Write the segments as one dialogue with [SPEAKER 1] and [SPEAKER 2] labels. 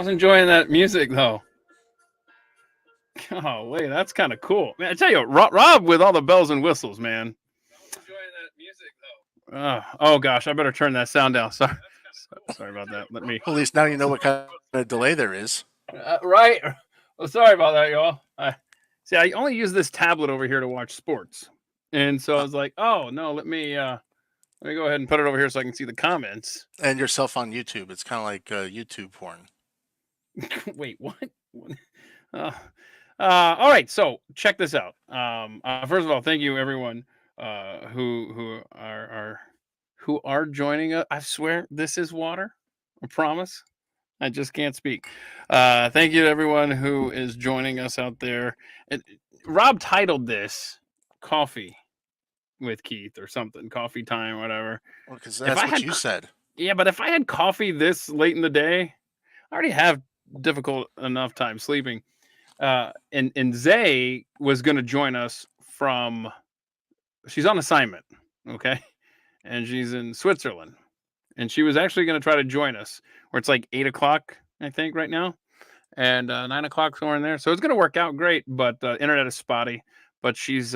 [SPEAKER 1] was enjoying that music though. Oh wait, that's kind of cool, man. I tell you, Rob with all the bells and whistles, man. I was enjoying that music though. Oh gosh, I better turn that sound down. Sorry, sorry about that. Let me.
[SPEAKER 2] Well, at least now you know what kind of delay there is.
[SPEAKER 1] Right. Well, sorry about that, y'all. See. I only use this tablet over here to watch sports, and so I was like, oh no, let me go ahead and put it over here so I can see the comments.
[SPEAKER 2] And yourself on YouTube. It's kind of like YouTube porn.
[SPEAKER 1] Wait, what? Uh, all right, so check this out. First of all, thank you everyone who are joining us. I swear this is water. I promise. I just can't speak. Thank you to everyone who is joining us out there. Rob titled this "Coffee with Keith" or something, "Coffee Time," whatever.
[SPEAKER 2] Well, because
[SPEAKER 1] If
[SPEAKER 2] that's
[SPEAKER 1] I
[SPEAKER 2] what
[SPEAKER 1] had,
[SPEAKER 2] you said.
[SPEAKER 1] yeah, but if I had coffee this late in the day, I already have difficult enough time sleeping. And Zay was going to join us from. She's on assignment, okay, and she's in Switzerland, and she was actually going to try to join us. Where it's like 8 o'clock, I think, right now, and 9 o'clock somewhere in there. So it's going to work out great, but the internet is spotty. But she's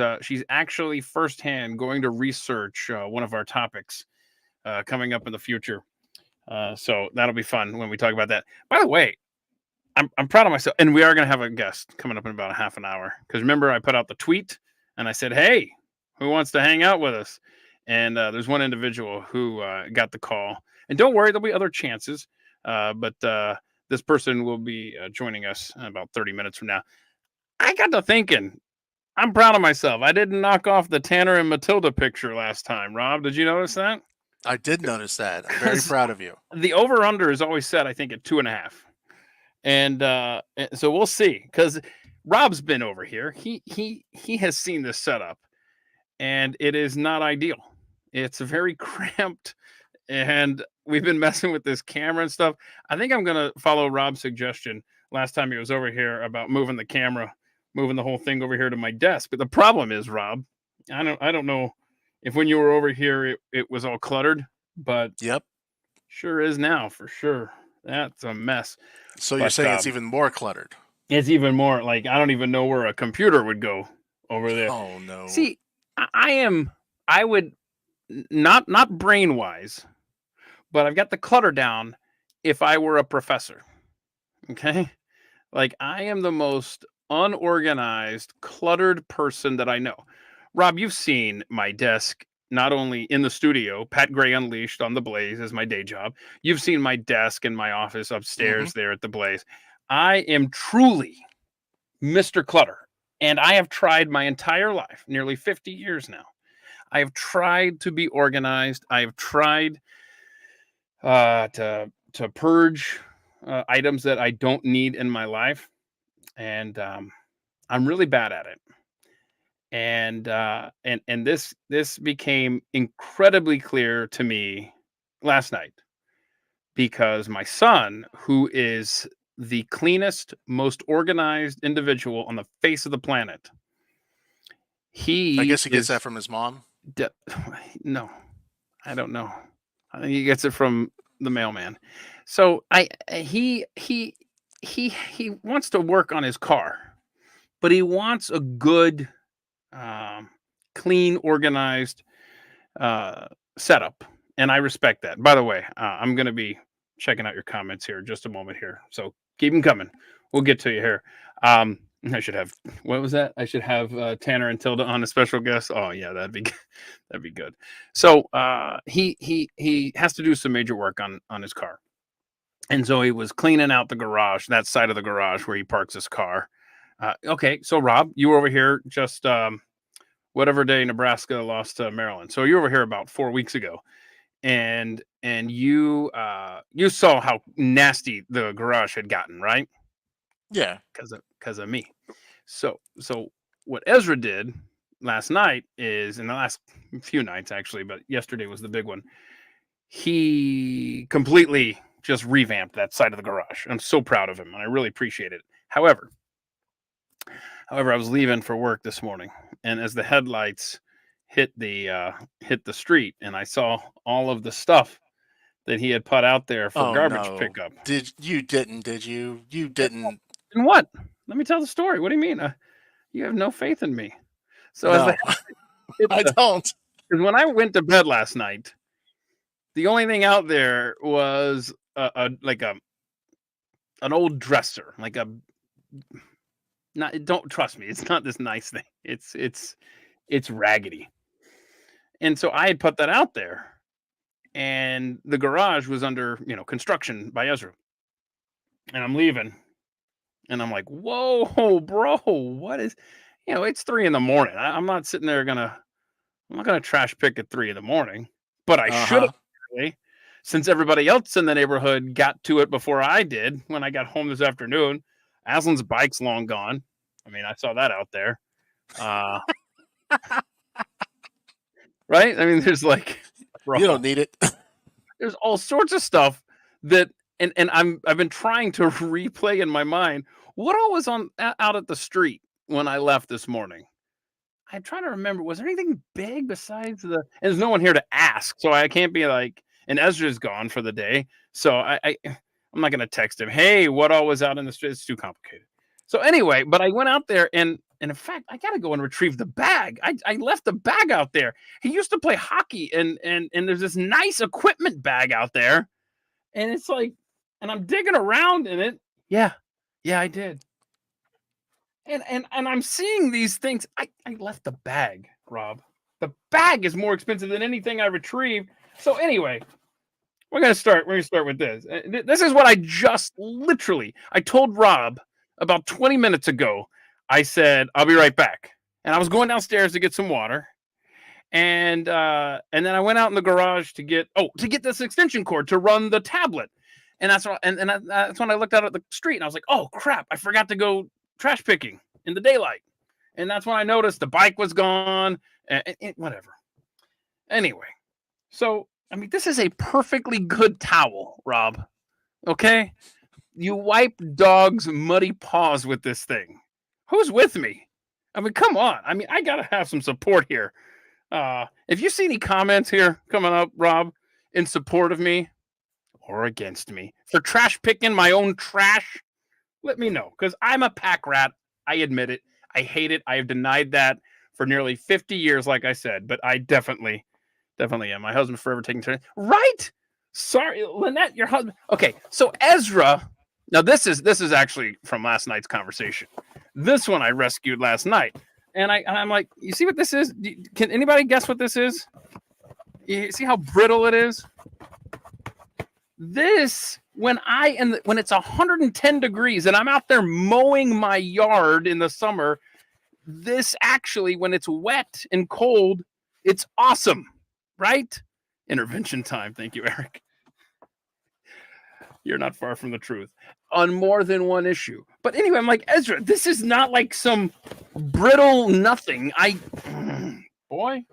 [SPEAKER 1] actually firsthand going to research one of our topics coming up in the future. So that'll be fun when we talk about that. By the way, I'm proud of myself, and we are going to have a guest coming up in about a half an hour. Because remember, I put out the tweet and I said, "Hey, who wants to hang out with us?" And there's one individual who got the call. And don't worry, there'll be other chances. But this person will be joining us in about 30 minutes from now. I got to thinking, I'm proud of myself. I didn't knock off the Tanner and Matilda picture last time. Rob, did you notice that?
[SPEAKER 2] I did notice that. I'm very
[SPEAKER 1] Because
[SPEAKER 2] proud of you.
[SPEAKER 1] the over under is always set, I think, at 2.5. And so we'll see, because Rob's been over here. He has seen this setup, and it is not ideal. It's very cramped, and we've been messing with this camera and stuff. I think I'm gonna follow Rob's suggestion last time he was over here about moving the camera, moving the whole thing over here to my desk. But the problem is, Rob, I don't know if when you were over here it was all cluttered, but
[SPEAKER 2] Yep.
[SPEAKER 1] sure is now for sure. That's a mess.
[SPEAKER 2] So you're
[SPEAKER 1] But
[SPEAKER 2] saying it's even more cluttered.
[SPEAKER 1] it's even more like I don't even know where a computer would go over there.
[SPEAKER 2] Oh no.
[SPEAKER 1] See, I would not brain wise, but I've got the clutter down if I were a professor. Okay? Like I am the most unorganized, cluttered person that I know. Rob, you've seen my desk not only in the studio, Pat Gray Unleashed on the Blaze is my day job. You've seen my desk in my office
[SPEAKER 2] Hmm.
[SPEAKER 1] upstairs there at the Blaze. I am truly Mr. Clutter. And I have tried my entire life, nearly 50 years now. I have tried to be organized. I have tried to purge items that I don't need in my life, and I'm really bad at it. And this became incredibly clear to me last night because my son, who is the cleanest, most organized individual on the face of the planet,
[SPEAKER 2] I
[SPEAKER 1] he
[SPEAKER 2] guess he gets that
[SPEAKER 1] is
[SPEAKER 2] from his mom.
[SPEAKER 1] de- no, I don't know. I think he gets it from the mailman. So he wants to work on his car, but he wants a good, um, clean, organized uh, setup, and I respect that. By the way, I'm going to be checking out your comments here in just a moment here, so keep them coming. We'll get to you here. I should have what was that? I should have Tanner and Tilda on a special guest. Oh yeah, that'd be that'd be good. So he has to do some major work on his car, and so he was cleaning out the garage, that side of the garage where he parks his car. Okay, so Rob, you were over here just whatever day Nebraska lost to Maryland. So you were over here about 4 weeks ago, and you saw how nasty the garage had gotten, right?
[SPEAKER 2] Yeah.
[SPEAKER 1] Because of me. So what Ezra did last night is in the last few nights actually, but yesterday was the big one. He completely just revamped that side of the garage. I'm so proud of him, and I really appreciate it. However, I was leaving for work this morning, and as the headlights hit the street, and I saw all of the stuff that he had put out there for
[SPEAKER 2] Oh
[SPEAKER 1] garbage
[SPEAKER 2] no.
[SPEAKER 1] pickup.
[SPEAKER 2] Did you did you? You didn't.
[SPEAKER 1] And what? Let me tell the story. What do you mean? You have no faith in me. So as
[SPEAKER 2] No, I don't.
[SPEAKER 1] because when I went to bed last night, the only thing out there was an old dresser, like a not. Don't trust me. It's not this nice thing. It's raggedy. And so I had put that out there, and the garage was under construction by Ezra, and I'm leaving, and I'm like, whoa, bro, what is? It's 3 in the morning. I'm not sitting there I'm not gonna trash pick at 3 in the morning, but I should
[SPEAKER 2] Uh-huh.
[SPEAKER 1] have, really, since everybody else in the neighborhood got to it before I did when I got home this afternoon. Aslan's bike's long gone. I mean, I saw that out there. Uh, right? I mean, there's like, bro,
[SPEAKER 2] You don't need it.
[SPEAKER 1] there's all sorts of stuff that, and I've been trying to replay in my mind what all was out at the street when I left this morning. I'm trying to remember, was there anything big besides and there's no one here to ask, so I can't be like, and Ezra's gone for the day, so I'm not gonna text him, hey, what all was out in the street? It's too complicated. So anyway, but I went out there and in fact, I gotta go and retrieve the bag. I left the bag out there. He used to play hockey, and there's this nice equipment bag out there, and it's like, and I'm digging around in it. Yeah, yeah, I did. And I'm seeing these things. I left the bag, Rob. The bag is more expensive than anything I retrieved. So anyway, we're gonna start. We're gonna start with this. This is what I just literally. I told Rob about 20 minutes ago. I said I'll be right back, and I was going downstairs to get some water, and then I went out in the garage to get this extension cord to run the tablet, and that's when I looked out at the street and I was like, oh crap, I forgot to go trash picking in the daylight, and that's when I noticed the bike was gone, and whatever. Anyway, so I mean, this is a perfectly good towel, Rob. Okay, you wipe dogs' muddy paws with this thing. Who's with me? I mean, come on. I mean, I gotta have some support here. If you see any comments here coming up, Rob, in support of me or against me for trash picking my own trash, let me know, because I'm a pack rat. I admit it. I hate it. I have denied that for nearly 50 years, like I said, but I definitely am. My husband's forever taking turns. Right? Sorry, Lynette, your husband. Okay, so Ezra. Now this is actually from last night's conversation. This one I rescued last night, and I'm like, you see what this is? Can anybody guess what this is? You see how brittle it is? This when it's 110 degrees and I'm out there mowing my yard in the summer, this actually, when it's wet and cold, it's awesome, right? Intervention time. Thank you, Eric. You're not far from the truth on more than one issue. But anyway, I'm like, Ezra, this is not like some brittle nothing. Boy.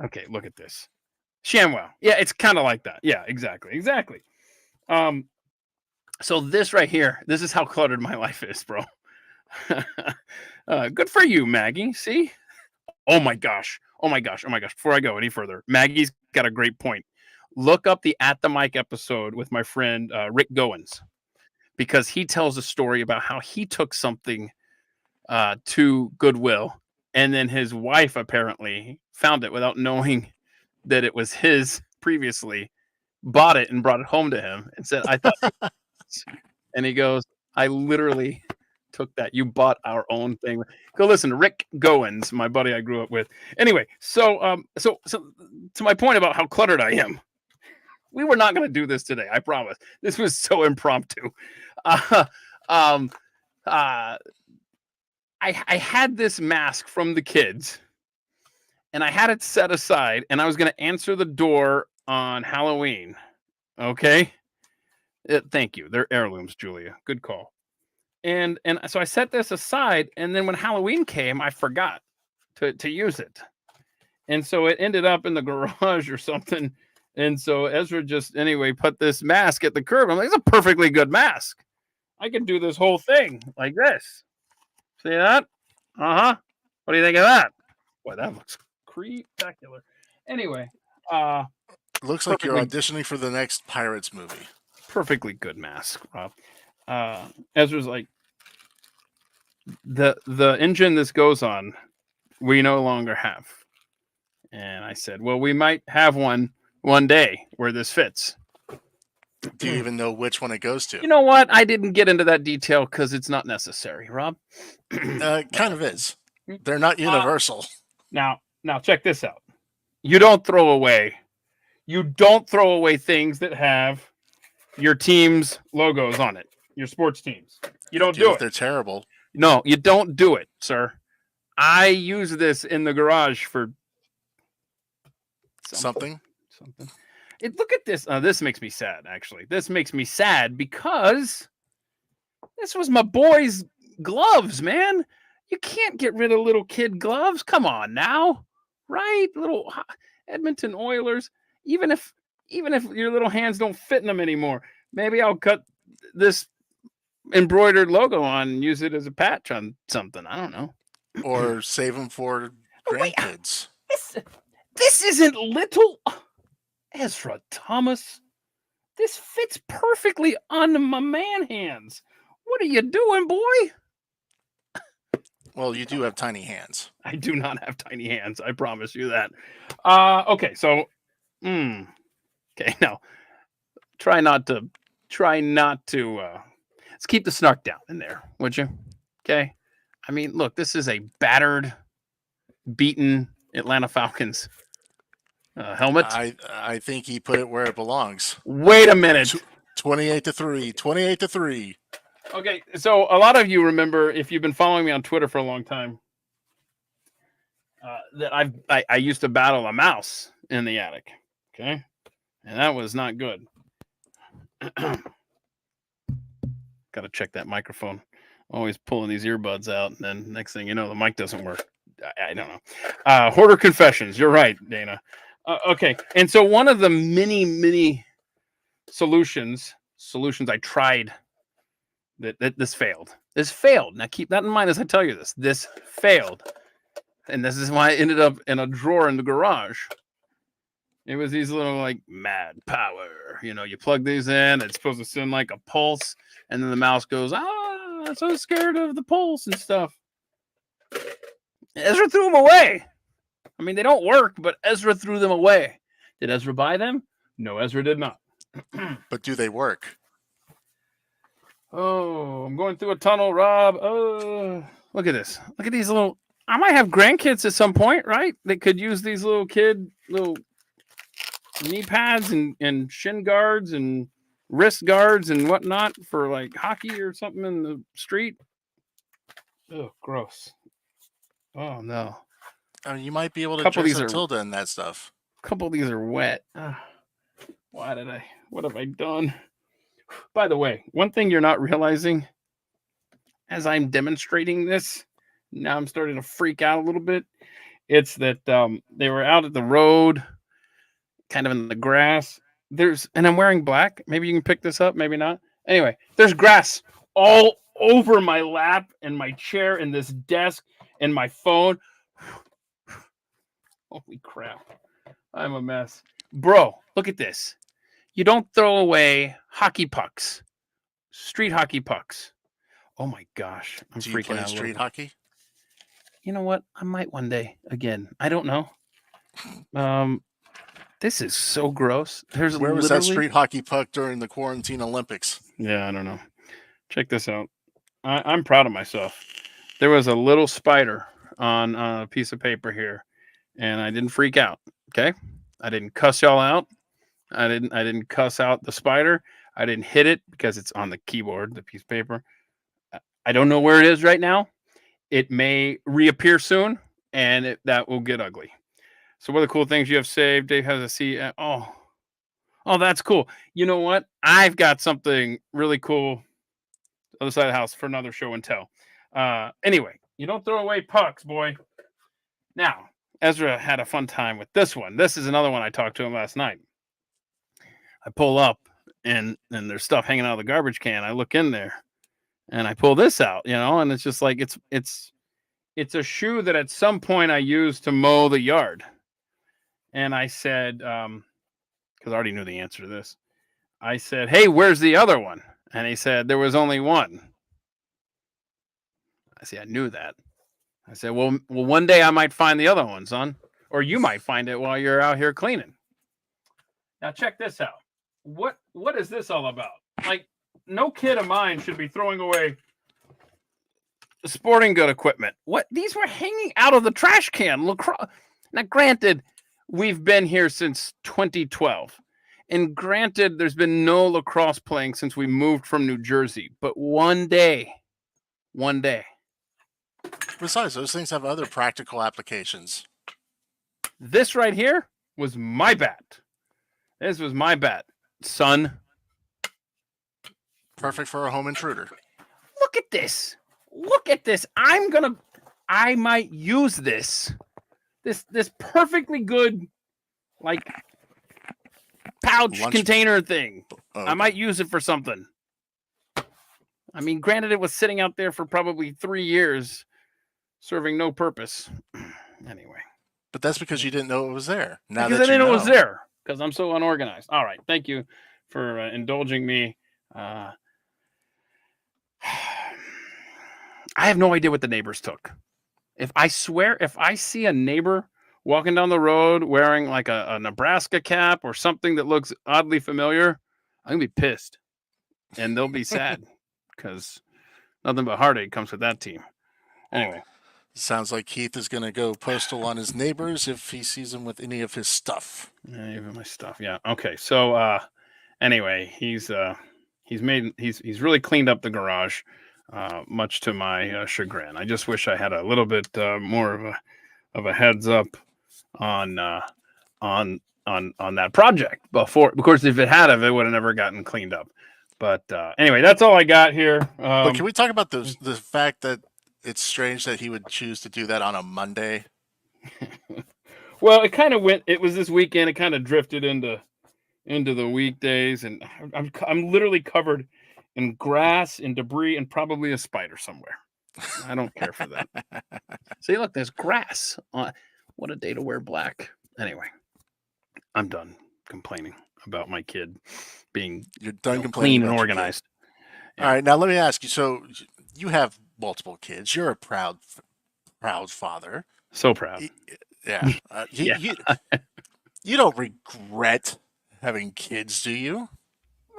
[SPEAKER 1] Okay, look at this. ShamWow. Yeah, it's kind of like that. Yeah, exactly. So this right here, this is how cluttered my life is, bro. Good for you, Maggie. See? Oh my gosh. Before I go any further, Maggie's got a great point. Look up the At the Mic episode with my friend Rick Goins, because he tells a story about how he took something to Goodwill, and then his wife apparently found it without knowing that it was his previously, bought it and brought it home to him and said, I thought, and he goes, I literally took that. You bought our own thing. Go listen to Rick Goins, my buddy I grew up with. Anyway, so to my point about how cluttered I am, we were not going to do this today. I promise. This was so impromptu. I had this mask from the kids, and I had it set aside, and I was going to answer the door on Halloween. Okay. Thank you. They're heirlooms, Julia. Good call. And so I set this aside, and then when Halloween came, I forgot to use it. And so it ended up in the garage or something. And so Ezra just anyway put this mask at the curb. I'm like, it's a perfectly good mask. I can do this whole thing like this. See that? Uh-huh. What do you think of that? Boy, that looks spectacular. Anyway,
[SPEAKER 2] Looks like you're auditioning for the next Pirates movie.
[SPEAKER 1] Perfectly good mask, Rob. Ezra's like, the engine this goes on, we no longer have. And I said, well, we might have one day where this fits.
[SPEAKER 2] Do you even know which one it goes to?
[SPEAKER 1] You know what? I didn't get into that detail because it's not necessary, Rob.
[SPEAKER 2] Kind of is. They're not universal.
[SPEAKER 1] Now check this out. You don't throw away things that have your team's logos on it. Your sports teams. You don't do it.
[SPEAKER 2] They're terrible.
[SPEAKER 1] No, you don't do it, sir. I use this in the garage for something. Look at this. This makes me sad, actually. This makes me sad because this was my boy's gloves, man. You can't get rid of little kid gloves. Come on now. Right? Little Edmonton Oilers. Even if your little hands don't fit in them anymore, maybe I'll cut this embroidered logo on and use it as a patch on something. I don't know.
[SPEAKER 2] Or save them for grandkids.
[SPEAKER 1] This isn't little Ezra Thomas. This fits perfectly on my man hands. What are you doing, boy?
[SPEAKER 2] Well, you do have tiny hands.
[SPEAKER 1] I do not have tiny hands. I promise you that. Okay, so, okay, now try not to. Let's keep the snark down in there, would you? Okay. I mean, look, this is a battered, beaten Atlanta Falcons helmet.
[SPEAKER 2] I think he put it where it belongs.
[SPEAKER 1] Wait a minute.
[SPEAKER 2] 28-3. 28-3.
[SPEAKER 1] Okay, so a lot of you remember, if you've been following me on Twitter for a long time, that I used to battle a mouse in the attic. Okay, and that was not good. Got to check that microphone. Always pulling these earbuds out, and then next thing you know, the mic doesn't work. I don't know. Hoarder confessions. You're right, Dana. Okay, and so one of the many solutions I tried that this failed. This failed. Now keep that in mind as I tell you this. This failed, and this is why I ended up in a drawer in the garage. It was these little like mad power. You know, you plug these in. It's supposed to send like a pulse, and then the mouse goes, I'm so scared of the pulse and stuff. Ezra threw them away. I mean, they don't work, but Ezra threw them away. Did Ezra buy them? No, Ezra did not.
[SPEAKER 2] But do they work?
[SPEAKER 1] Oh, I'm going through a tunnel, Rob. Oh, look at this. Look at these little. I might have grandkids at some point, right? They could use these little knee pads and shin guards and wrist guards and whatnot for like hockey or something in the street. Oh, gross. Oh, no.
[SPEAKER 2] I mean, you might be able to dress up Tilda in that stuff.
[SPEAKER 1] A couple of these are wet. What have I done? By the way, one thing you're not realizing as I'm demonstrating this, now I'm starting to freak out a little bit. It's that they were out at the road, kind of in the grass. And I'm wearing black. Maybe you can pick this up, maybe not. Anyway, there's grass all over my lap and my chair and this desk and my phone. Holy crap. I'm a mess. Bro, look at this. You don't throw away hockey pucks, street hockey pucks. Oh my gosh, I'm freaking out. Do you play
[SPEAKER 2] street hockey?
[SPEAKER 1] You know what? I might one day again. I don't know. This is so gross.
[SPEAKER 2] Where was that street hockey puck during the quarantine Olympics?
[SPEAKER 1] Yeah, I don't know. Check this out. I'm proud of myself. There was a little spider on a piece of paper here, and I didn't freak out. Okay, I didn't cuss y'all out. I didn't cuss out the spider. I didn't hit it because it's on the keyboard, the piece of paper. I don't know where it is right now. It may reappear soon, and that will get ugly. So what are the cool things you have saved? Dave has a C. Oh, that's cool. You know what? I've got something really cool other side of the house for another show and tell. Anyway, you don't throw away pucks, boy. Now, Ezra had a fun time with this one. This is another one I talked to him last night. I pull up and there's stuff hanging out of the garbage can. I look in there and I pull this out, and it's just like it's a shoe that at some point I used to mow the yard. And I said, because I already knew the answer to this. I said, "Hey, where's the other one?" And he said, "There was only one." I said, "I knew that." I said, "Well, one day I might find the other one, son, or you might find it while you're out here cleaning." Now check this out. What is this all about? Like, no kid of mine should be throwing away sporting good equipment. What? These were hanging out of the trash can. Lacrosse. Now, granted, we've been here since 2012. And granted, there's been no lacrosse playing since we moved from New Jersey. But one day.
[SPEAKER 2] Besides, those things have other practical applications.
[SPEAKER 1] This right here was my bat. This was my bat, son.
[SPEAKER 2] Perfect for a home intruder.
[SPEAKER 1] Look at this. Look at this. I might use this. This perfectly good, like, pouch container thing.
[SPEAKER 2] Okay.
[SPEAKER 1] I might use it for something. I mean, granted, it was sitting out there for probably 3 years, serving no purpose. Anyway.
[SPEAKER 2] But that's because you didn't know it was there. Now
[SPEAKER 1] because
[SPEAKER 2] that
[SPEAKER 1] I didn't know
[SPEAKER 2] know
[SPEAKER 1] it was there. Because I'm so unorganized. All right. Thank you for indulging me. I have no idea what the neighbors took. If I see a neighbor walking down the road wearing like a Nebraska cap or something that looks oddly familiar, I'm going to be pissed. And they'll be sad because nothing but heartache comes with that team. Anyway.
[SPEAKER 2] Sounds like Keith is going to go postal on his neighbors if he sees them with any of his stuff.
[SPEAKER 1] Yeah, even my stuff. Yeah. Okay. So anyway, he's really cleaned up the garage, much to my chagrin. I just wish I had a little bit more of a heads up on that project before, because if it had, it would have never gotten cleaned up. But anyway, that's all I got here.
[SPEAKER 2] But can we talk about the fact that it's strange that he would choose to do that on a Monday?
[SPEAKER 1] Well, it kind of went. It was this weekend. It kind of drifted into the weekdays, and I'm literally covered in grass and debris and probably a spider somewhere. I don't care for that. See, look, there's grass. What a day to wear black. Anyway, I'm done complaining about my kid being clean and organized.
[SPEAKER 2] Yeah. All right, now let me ask you. So you have multiple kids. You're a proud father.
[SPEAKER 1] So proud.
[SPEAKER 2] Yeah. You don't regret having kids, do you?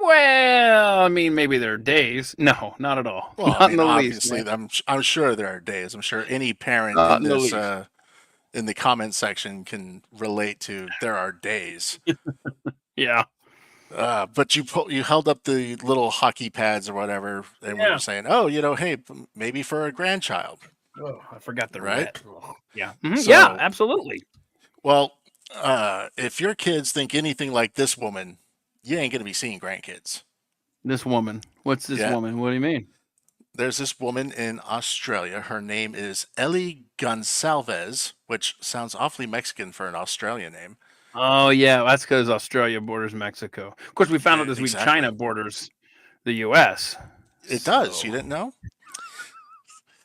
[SPEAKER 1] Well, I mean, maybe there are days. No, not at all.
[SPEAKER 2] Well,
[SPEAKER 1] not in the
[SPEAKER 2] obviously,
[SPEAKER 1] least.
[SPEAKER 2] I'm sure there are days. I'm sure any parent in the comment section can relate to there are days.
[SPEAKER 1] Yeah.
[SPEAKER 2] But you held up the little hockey pads or whatever, and we were saying, oh, hey, maybe for a grandchild.
[SPEAKER 1] Oh, I forgot the
[SPEAKER 2] right.
[SPEAKER 1] Yeah. Mm-hmm. So, yeah, absolutely.
[SPEAKER 2] Well, if your kids think anything like this woman, you ain't gonna be seeing grandkids.
[SPEAKER 1] This woman? What's this woman? What do you mean?
[SPEAKER 2] There's this woman in Australia. Her name is Ellie Gonsalves, which sounds awfully Mexican for an Australian name.
[SPEAKER 1] Oh, yeah. That's because Australia borders Mexico. Of course, we found out this week China borders the U.S.
[SPEAKER 2] It does. You didn't know?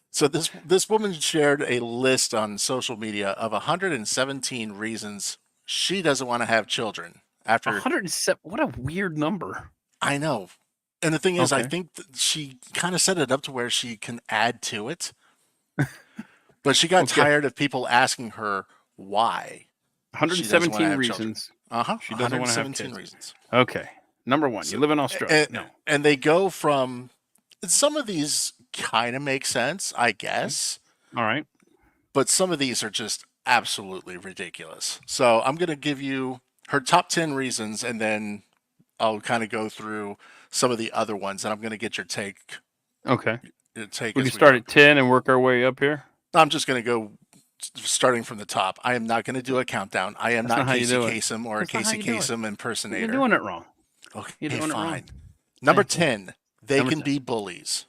[SPEAKER 2] So this woman shared a list on social media of 117 reasons she doesn't want to have children. After
[SPEAKER 1] 107, what a weird number.
[SPEAKER 2] I know. And the thing is, I think that she kind of set it up to where she can add to it. But she got tired of people asking her why.
[SPEAKER 1] 117 reasons.
[SPEAKER 2] She doesn't want to have kids. Reasons.
[SPEAKER 1] Okay. Number one, you live in Australia.
[SPEAKER 2] And they go from, some of these kind of make sense, I guess.
[SPEAKER 1] All right.
[SPEAKER 2] But some of these are just absolutely ridiculous. So I'm going to give you her top 10 reasons, and then I'll kind of go through some of the other ones, and I'm going to get your take.
[SPEAKER 1] Okay.
[SPEAKER 2] Your take.
[SPEAKER 1] We can start at 10 and work our way up here?
[SPEAKER 2] I'm just going to go starting from the top. I am not going to do a countdown. I am not Casey Kasem or a Casey Kasem impersonator.
[SPEAKER 1] You're doing it wrong.
[SPEAKER 2] Okay, you're doing fine. It wrong. Number 10, they can be bullies.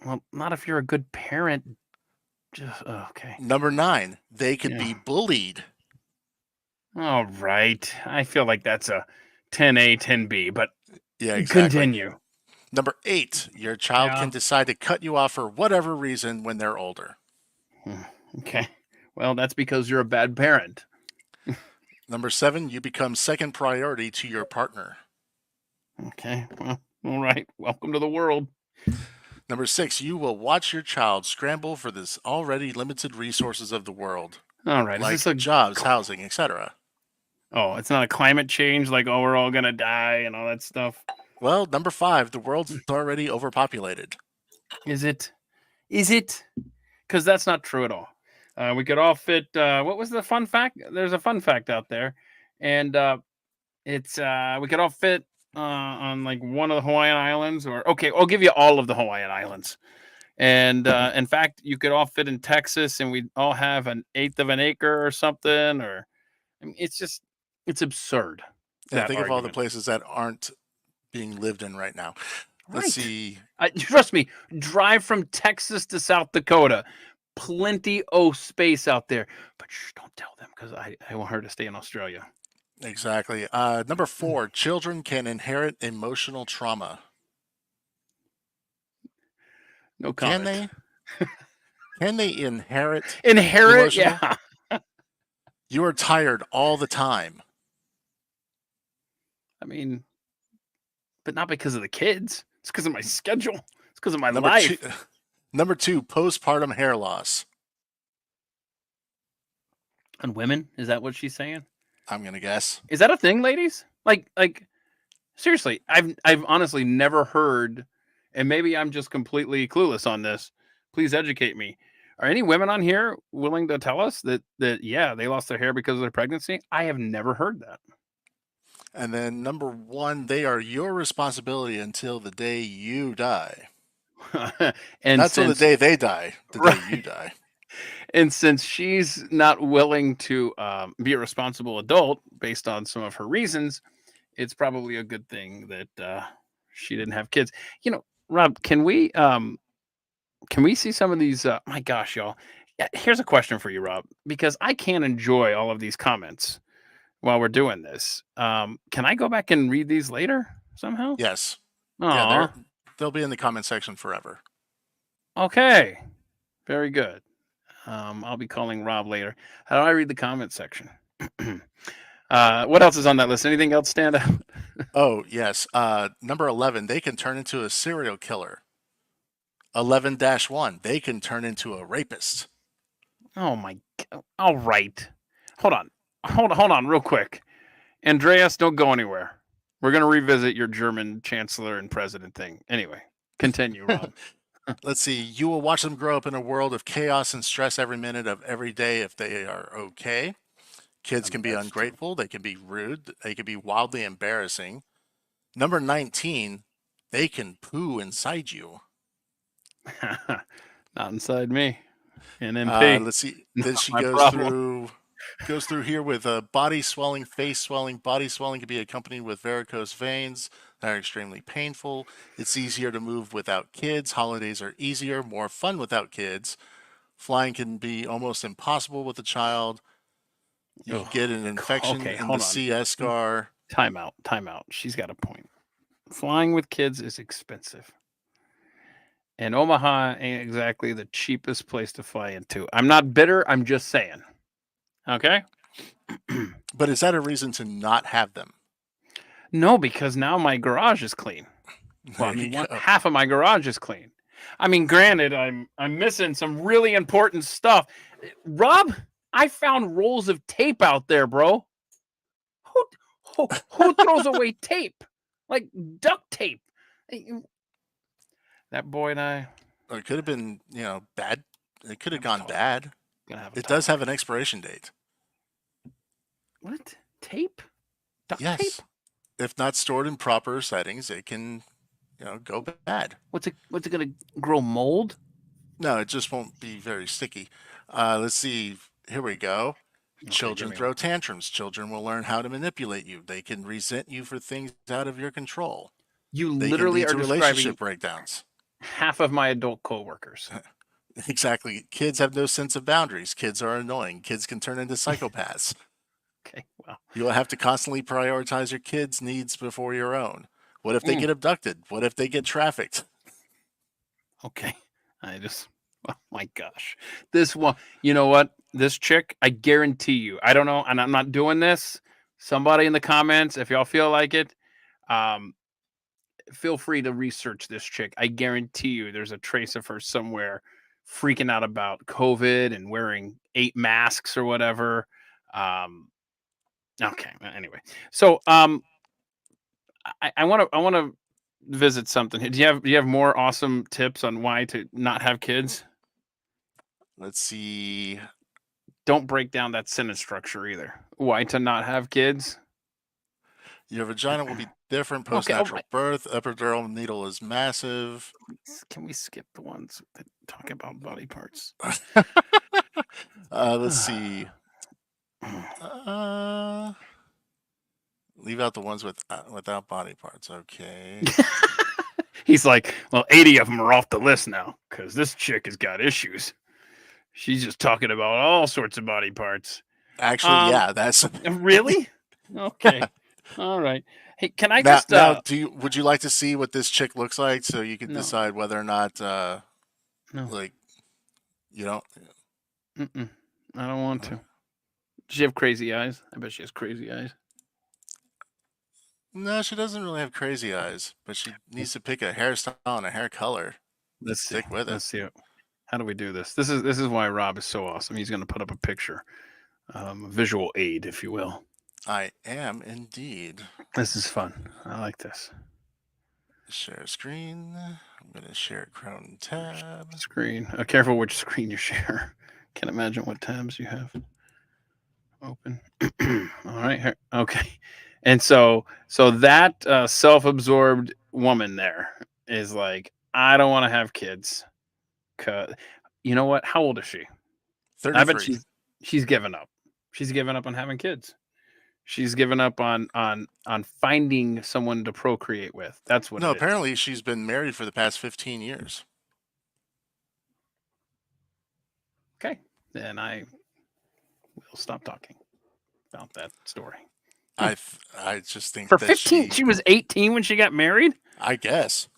[SPEAKER 1] Well, not if you're a good parent. Okay.
[SPEAKER 2] Number 9, they could be bullied.
[SPEAKER 1] All right. I feel like that's a 10A, 10B, but
[SPEAKER 2] exactly.
[SPEAKER 1] Continue.
[SPEAKER 2] Number 8, your child can decide to cut you off for whatever reason when they're older.
[SPEAKER 1] Okay. Well, that's because you're a bad parent.
[SPEAKER 2] Number 7, you become second priority to your partner.
[SPEAKER 1] Okay. Well, all right. Welcome to the world.
[SPEAKER 2] Number 6, you will watch your child scramble for this already limited resources of the world,
[SPEAKER 1] All right. Is
[SPEAKER 2] like
[SPEAKER 1] this a
[SPEAKER 2] jobs, housing, etc.
[SPEAKER 1] Oh, it's not a climate change like, oh, we're all gonna die and all that stuff.
[SPEAKER 2] Well, number 5, the world's already overpopulated.
[SPEAKER 1] Is it? Is it? Because that's not true at all. We could all fit. What was the fun fact? There's a fun fact out there, and it's we could all fit on like one of the Hawaiian Islands, or okay, I'll give you all of the Hawaiian Islands. And in fact, you could all fit in Texas, and we'd all have an eighth of an acre or something. Or I mean, it's absurd.
[SPEAKER 2] And
[SPEAKER 1] That
[SPEAKER 2] think of all the
[SPEAKER 1] argument,
[SPEAKER 2] places that aren't being lived in right now. Let's
[SPEAKER 1] right?
[SPEAKER 2] see.
[SPEAKER 1] Trust me, drive from Texas to South Dakota. Plenty of space out there. But shh, don't tell them because I want her to stay in Australia.
[SPEAKER 2] Exactly. Number 4, children can inherit emotional trauma.
[SPEAKER 1] No
[SPEAKER 2] Can
[SPEAKER 1] comment.
[SPEAKER 2] they? Can they inherit
[SPEAKER 1] Inherit?
[SPEAKER 2] emotional?
[SPEAKER 1] Yeah.
[SPEAKER 2] You are tired all the time.
[SPEAKER 1] I mean, but not because of the kids. It's because of my schedule. It's because of my
[SPEAKER 2] Number
[SPEAKER 1] life.
[SPEAKER 2] 2, number 2, postpartum hair loss.
[SPEAKER 1] And women? Is that what she's saying?
[SPEAKER 2] I'm gonna guess.
[SPEAKER 1] Is that a thing, ladies? Like seriously, I've honestly never heard, and maybe I'm just completely clueless on this. Please educate me. Are any women on here willing to tell us that yeah, they lost their hair because of their pregnancy? I have never heard that.
[SPEAKER 2] And then number 1, they are your responsibility until the day you die.
[SPEAKER 1] And
[SPEAKER 2] Not till the
[SPEAKER 1] since
[SPEAKER 2] day they die, the day you
[SPEAKER 1] right,
[SPEAKER 2] die.
[SPEAKER 1] and since she's not willing to be a responsible adult based on some of her reasons, it's probably a good thing that she didn't have kids. Rob, can we see some of these? My gosh, y'all. Yeah, here's a question for you, Rob, because I can't enjoy all of these comments while we're doing this. Can I go back and read these later somehow?
[SPEAKER 2] Yes. Yeah,
[SPEAKER 1] Aw,
[SPEAKER 2] they'll be in the comment section forever.
[SPEAKER 1] okay. Very good. I'll be calling Rob later. How do I read the comment section? What else is on that list? Anything else stand out?
[SPEAKER 2] Oh, yes. Number 11, they can turn into a serial killer. 11-1, they can turn into a rapist.
[SPEAKER 1] Oh my. All right. Hold on. Hold on, real quick. Andreas, don't go anywhere. We're gonna revisit your German chancellor and president thing. Anyway, continue, Rob.
[SPEAKER 2] Let's see. You will watch them grow up in a world of chaos and stress every minute of every day if they are okay. Kids can be
[SPEAKER 1] That's true.
[SPEAKER 2] ungrateful. They can be rude. They can be wildly embarrassing. Number 19, they can poo inside you.
[SPEAKER 1] Not inside me. NMP.
[SPEAKER 2] Let's see. Then she
[SPEAKER 1] My
[SPEAKER 2] goes
[SPEAKER 1] problem.
[SPEAKER 2] through here with body swelling, face swelling. Body swelling can be accompanied with varicose veins that are extremely painful. It's easier to move without kids. Holidays are easier, more fun without kids. Flying can be almost impossible with a child. You
[SPEAKER 1] Ugh.
[SPEAKER 2] get an infection
[SPEAKER 1] Okay,
[SPEAKER 2] in the
[SPEAKER 1] hold on.
[SPEAKER 2] CS scar.
[SPEAKER 1] Time out. Time out. She's got a point. Flying with kids is expensive. And Omaha ain't exactly the cheapest place to fly into. I'm not bitter. I'm just saying. Okay.
[SPEAKER 2] But is that a reason to not have them?
[SPEAKER 1] No, because now my garage is clean. Well, I
[SPEAKER 2] There you
[SPEAKER 1] mean,
[SPEAKER 2] go.
[SPEAKER 1] half of my garage is clean. I mean, granted, I'm missing some really important stuff. Rob, I found rolls of tape out there, bro. Who throws away tape? Like duct tape. That boy and I
[SPEAKER 2] Or it could have been, bad. It could have gone
[SPEAKER 1] talk.
[SPEAKER 2] bad.
[SPEAKER 1] Gonna have a
[SPEAKER 2] It does
[SPEAKER 1] talk.
[SPEAKER 2] have an expiration date.
[SPEAKER 1] What? Tape? Duct
[SPEAKER 2] Yes.
[SPEAKER 1] tape?
[SPEAKER 2] If not stored in proper settings, it can, go bad.
[SPEAKER 1] What's it gonna grow mold?
[SPEAKER 2] No, it just won't be very sticky. Let's see. Here we go.
[SPEAKER 1] Okay,
[SPEAKER 2] Children
[SPEAKER 1] give me
[SPEAKER 2] throw
[SPEAKER 1] one.
[SPEAKER 2] tantrums. Children will learn how to manipulate you. They can resent you for things out of your control.
[SPEAKER 1] You
[SPEAKER 2] They can
[SPEAKER 1] literally
[SPEAKER 2] lead
[SPEAKER 1] are
[SPEAKER 2] to
[SPEAKER 1] describing
[SPEAKER 2] relationship breakdowns.
[SPEAKER 1] half of my adult coworkers.
[SPEAKER 2] Exactly. Kids have no sense of boundaries. Kids are annoying. Kids can turn into psychopaths.
[SPEAKER 1] Okay, well.
[SPEAKER 2] You will have to constantly prioritize your kids' needs before your own. What if they
[SPEAKER 1] Mm.
[SPEAKER 2] get abducted? What if they get trafficked?
[SPEAKER 1] Okay. Oh my gosh. This one, you know what? this chick, I guarantee you, I don't know, and I'm not doing this. Somebody in the comments, if y'all feel like it, um, feel free to research this chick. I guarantee you there's a trace of her somewhere freaking out about COVID and wearing 8 masks or whatever. Um, okay, anyway. So I want to visit something. Do you have more awesome tips on why to not have kids?
[SPEAKER 2] Let's see.
[SPEAKER 1] Don't break down that sentence structure either. Why to not have kids?
[SPEAKER 2] Your vagina will be different post
[SPEAKER 1] Okay,
[SPEAKER 2] natural birth. Epidural needle is massive.
[SPEAKER 1] can we skip the ones that talk about body parts?
[SPEAKER 2] Let's see. Leave out the ones without body parts. Okay.
[SPEAKER 1] He's like, well, 80 of them are off the list now because this chick has got issues. She's just talking about all sorts of body parts.
[SPEAKER 2] Actually, yeah, that's
[SPEAKER 1] Really? Okay. All right. Hey, can I
[SPEAKER 2] now.
[SPEAKER 1] just
[SPEAKER 2] Now, would you like to see what this chick looks like so you can
[SPEAKER 1] No.
[SPEAKER 2] decide whether or not,
[SPEAKER 1] No.
[SPEAKER 2] like, you don't?
[SPEAKER 1] I don't want to. Does she have crazy eyes? I bet she has crazy eyes.
[SPEAKER 2] No, she doesn't really have crazy eyes, but she needs to pick a hairstyle and a hair color.
[SPEAKER 1] Let's see.
[SPEAKER 2] Stick with it.
[SPEAKER 1] Let's see. How do we do this? This is why Rob is so awesome. He's going to put up a picture, a visual aid, if you will.
[SPEAKER 2] I am indeed.
[SPEAKER 1] This is fun. I like this.
[SPEAKER 2] Share screen. I'm going to share Chrome tab.
[SPEAKER 1] Screen. Careful which screen you share. Can't imagine what tabs you have open. All right. Okay. And so that self-absorbed woman there is like, I don't want to have kids. You know what? How old is she?
[SPEAKER 2] 33.
[SPEAKER 1] I bet she's given up. She's given up on having kids. She's given up on finding someone to procreate with. That's what.
[SPEAKER 2] No,
[SPEAKER 1] it is.
[SPEAKER 2] apparently she's been married for the past 15 years.
[SPEAKER 1] Okay, then I will stop talking about that story.
[SPEAKER 2] I just think
[SPEAKER 1] for
[SPEAKER 2] that
[SPEAKER 1] 15, she was 18 when she got married.
[SPEAKER 2] I guess.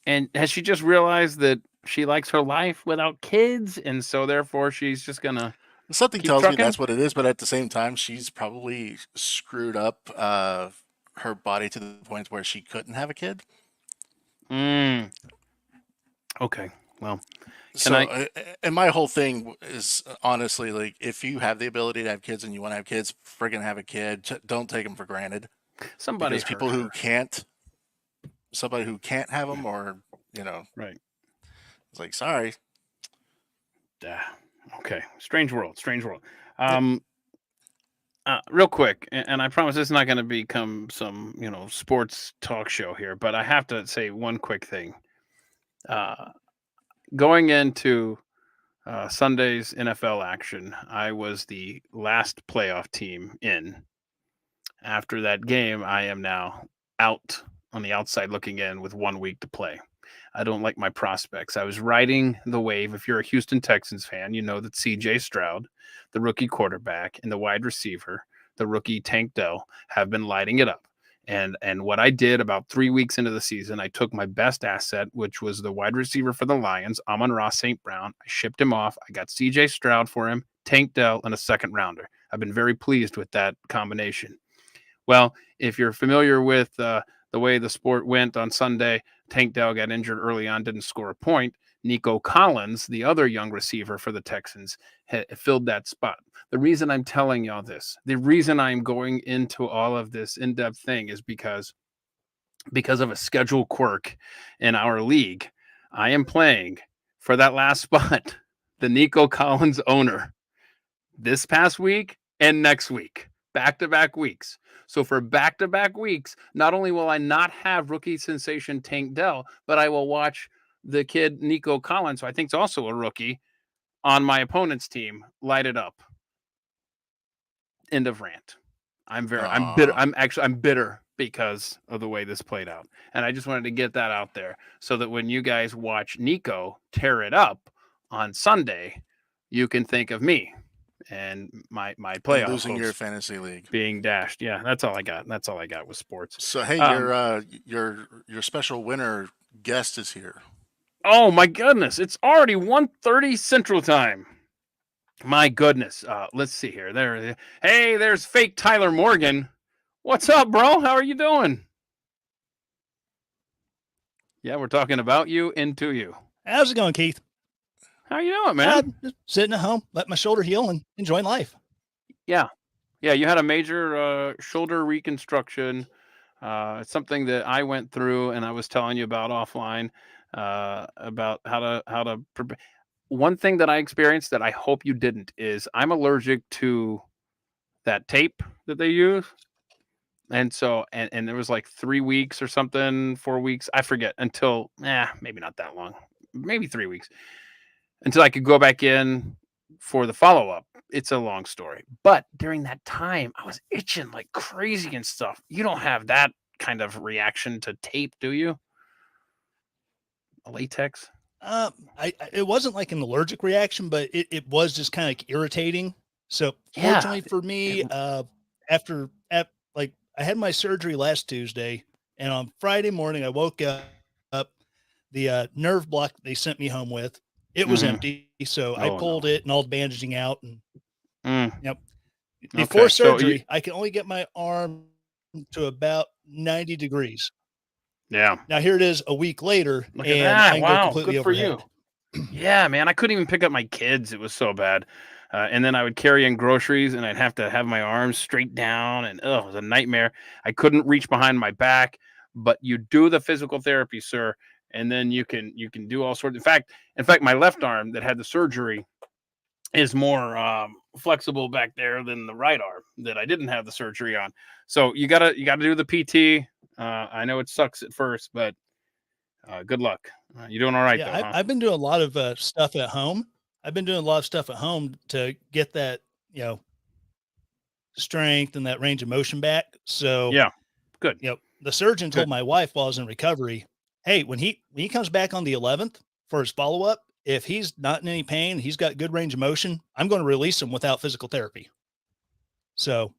[SPEAKER 1] And has she just realized that she likes her life without kids, and so therefore she's just gonna
[SPEAKER 2] Something
[SPEAKER 1] keep
[SPEAKER 2] tells
[SPEAKER 1] trucking?
[SPEAKER 2] me that's what it is, but at the same time, she's probably screwed up her body to the point where she couldn't have a kid.
[SPEAKER 1] Okay, well,
[SPEAKER 2] and my whole thing is honestly, like, if you have the ability to have kids and you want to have kids, friggin' have a kid. Don't take them for granted.
[SPEAKER 1] Somebody
[SPEAKER 2] who can't have them, or
[SPEAKER 1] right.
[SPEAKER 2] It's like, sorry.
[SPEAKER 1] Okay, strange world. Real quick, and I promise this is not going to become some sports talk show here, but I have to say one quick thing. Going into Sunday's NFL action, I was the last playoff team in. After that game, I am now out on the outside looking in with 1 week to play. I don't like my prospects. I was riding the wave. If you're a Houston Texans fan, you know that CJ Stroud, the rookie quarterback, and the wide receiver, the rookie Tank Dell, have been lighting it up. And what I did about 3 weeks into the season, I took my best asset, which was the wide receiver for the Lions, Amon-Ra St. Brown. I shipped him off. I got CJ Stroud for him, Tank Dell, and a second rounder. I've been very pleased with that combination. Well, if you're familiar with the way the sport went on Sunday, Tank Dell got injured early on, didn't score a point. Nico Collins, the other young receiver for the Texans, filled that spot. The reason I'm telling y'all this, the reason I'm going into all of this in-depth thing is because of a schedule quirk in our league. I am playing for that last spot, the Nico Collins owner, this past week and next week, back-to-back weeks. So for back-to-back weeks, not only will I not have rookie sensation Tank Dell, but I will watch the kid Nico Collins, who I think is also a rookie, on my opponent's team, light it up. End of rant. I'm bitter. I'm bitter because of the way this played out. And I just wanted to get that out there so that when you guys watch Nico tear it up on Sunday, you can think of me and my playoff
[SPEAKER 2] losing your fantasy league
[SPEAKER 1] being dashed. Yeah, that's all I got. That's all I got with sports.
[SPEAKER 2] So hey, your special winner guest is here.
[SPEAKER 1] Oh my goodness! It's already 1:30 Central Time. My goodness. Let's see here. Hey, there's fake Tyler Morgan. What's up, bro? How are you doing? Yeah, we're talking about you and to you.
[SPEAKER 3] How's it going, Keith?
[SPEAKER 1] How you doing, man?
[SPEAKER 3] Just sitting at home, let my shoulder heal and enjoying life.
[SPEAKER 1] Yeah. Yeah, you had a major shoulder reconstruction. It's something that I went through and I was telling you about offline, about how to prepare. One thing that I experienced that I hope you didn't is I'm allergic to that tape that they use. And so and there was like 3 weeks or something, 4 weeks, I forget, until maybe not that long. Maybe 3 weeks until I could go back in for the follow-up. It's a long story. But during that time, I was itching like crazy and stuff. You don't have that kind of reaction to tape, do you? Latex?
[SPEAKER 3] It wasn't like an allergic reaction, but it was just kind of irritating. So
[SPEAKER 1] Yeah.
[SPEAKER 3] fortunately for me, after I had my surgery last Tuesday, and on Friday morning I woke up. The nerve block they sent me home with, it was empty. So I pulled it and all the bandaging out, and before
[SPEAKER 1] Okay, so
[SPEAKER 3] surgery, I can only get my arm to about 90 degrees.
[SPEAKER 1] Yeah.
[SPEAKER 3] Now here it is a week later,
[SPEAKER 1] Look
[SPEAKER 3] and
[SPEAKER 1] at that.
[SPEAKER 3] I can go
[SPEAKER 1] Wow,
[SPEAKER 3] completely
[SPEAKER 1] good for
[SPEAKER 3] overhead.
[SPEAKER 1] you. Yeah, man, I couldn't even pick up my kids. It was so bad. And then I would carry in groceries, and I'd have to have my arms straight down, and it was a nightmare. I couldn't reach behind my back. But you do the physical therapy, sir, and then you can do all sorts. In fact, my left arm that had the surgery is more flexible back there than the right arm that I didn't have the surgery on. So you gotta do the PT. I know it sucks at first, but good luck. You're doing all right, though, huh?
[SPEAKER 3] I've been doing a lot of stuff at home. I've been doing a lot of stuff at home to get that, strength and that range of motion back. So
[SPEAKER 1] Yeah, good.
[SPEAKER 3] The surgeon told my wife while I was in recovery, hey, when he comes back on the 11th for his follow-up, if he's not in any pain, he's got good range of motion, I'm going to release him without physical therapy. So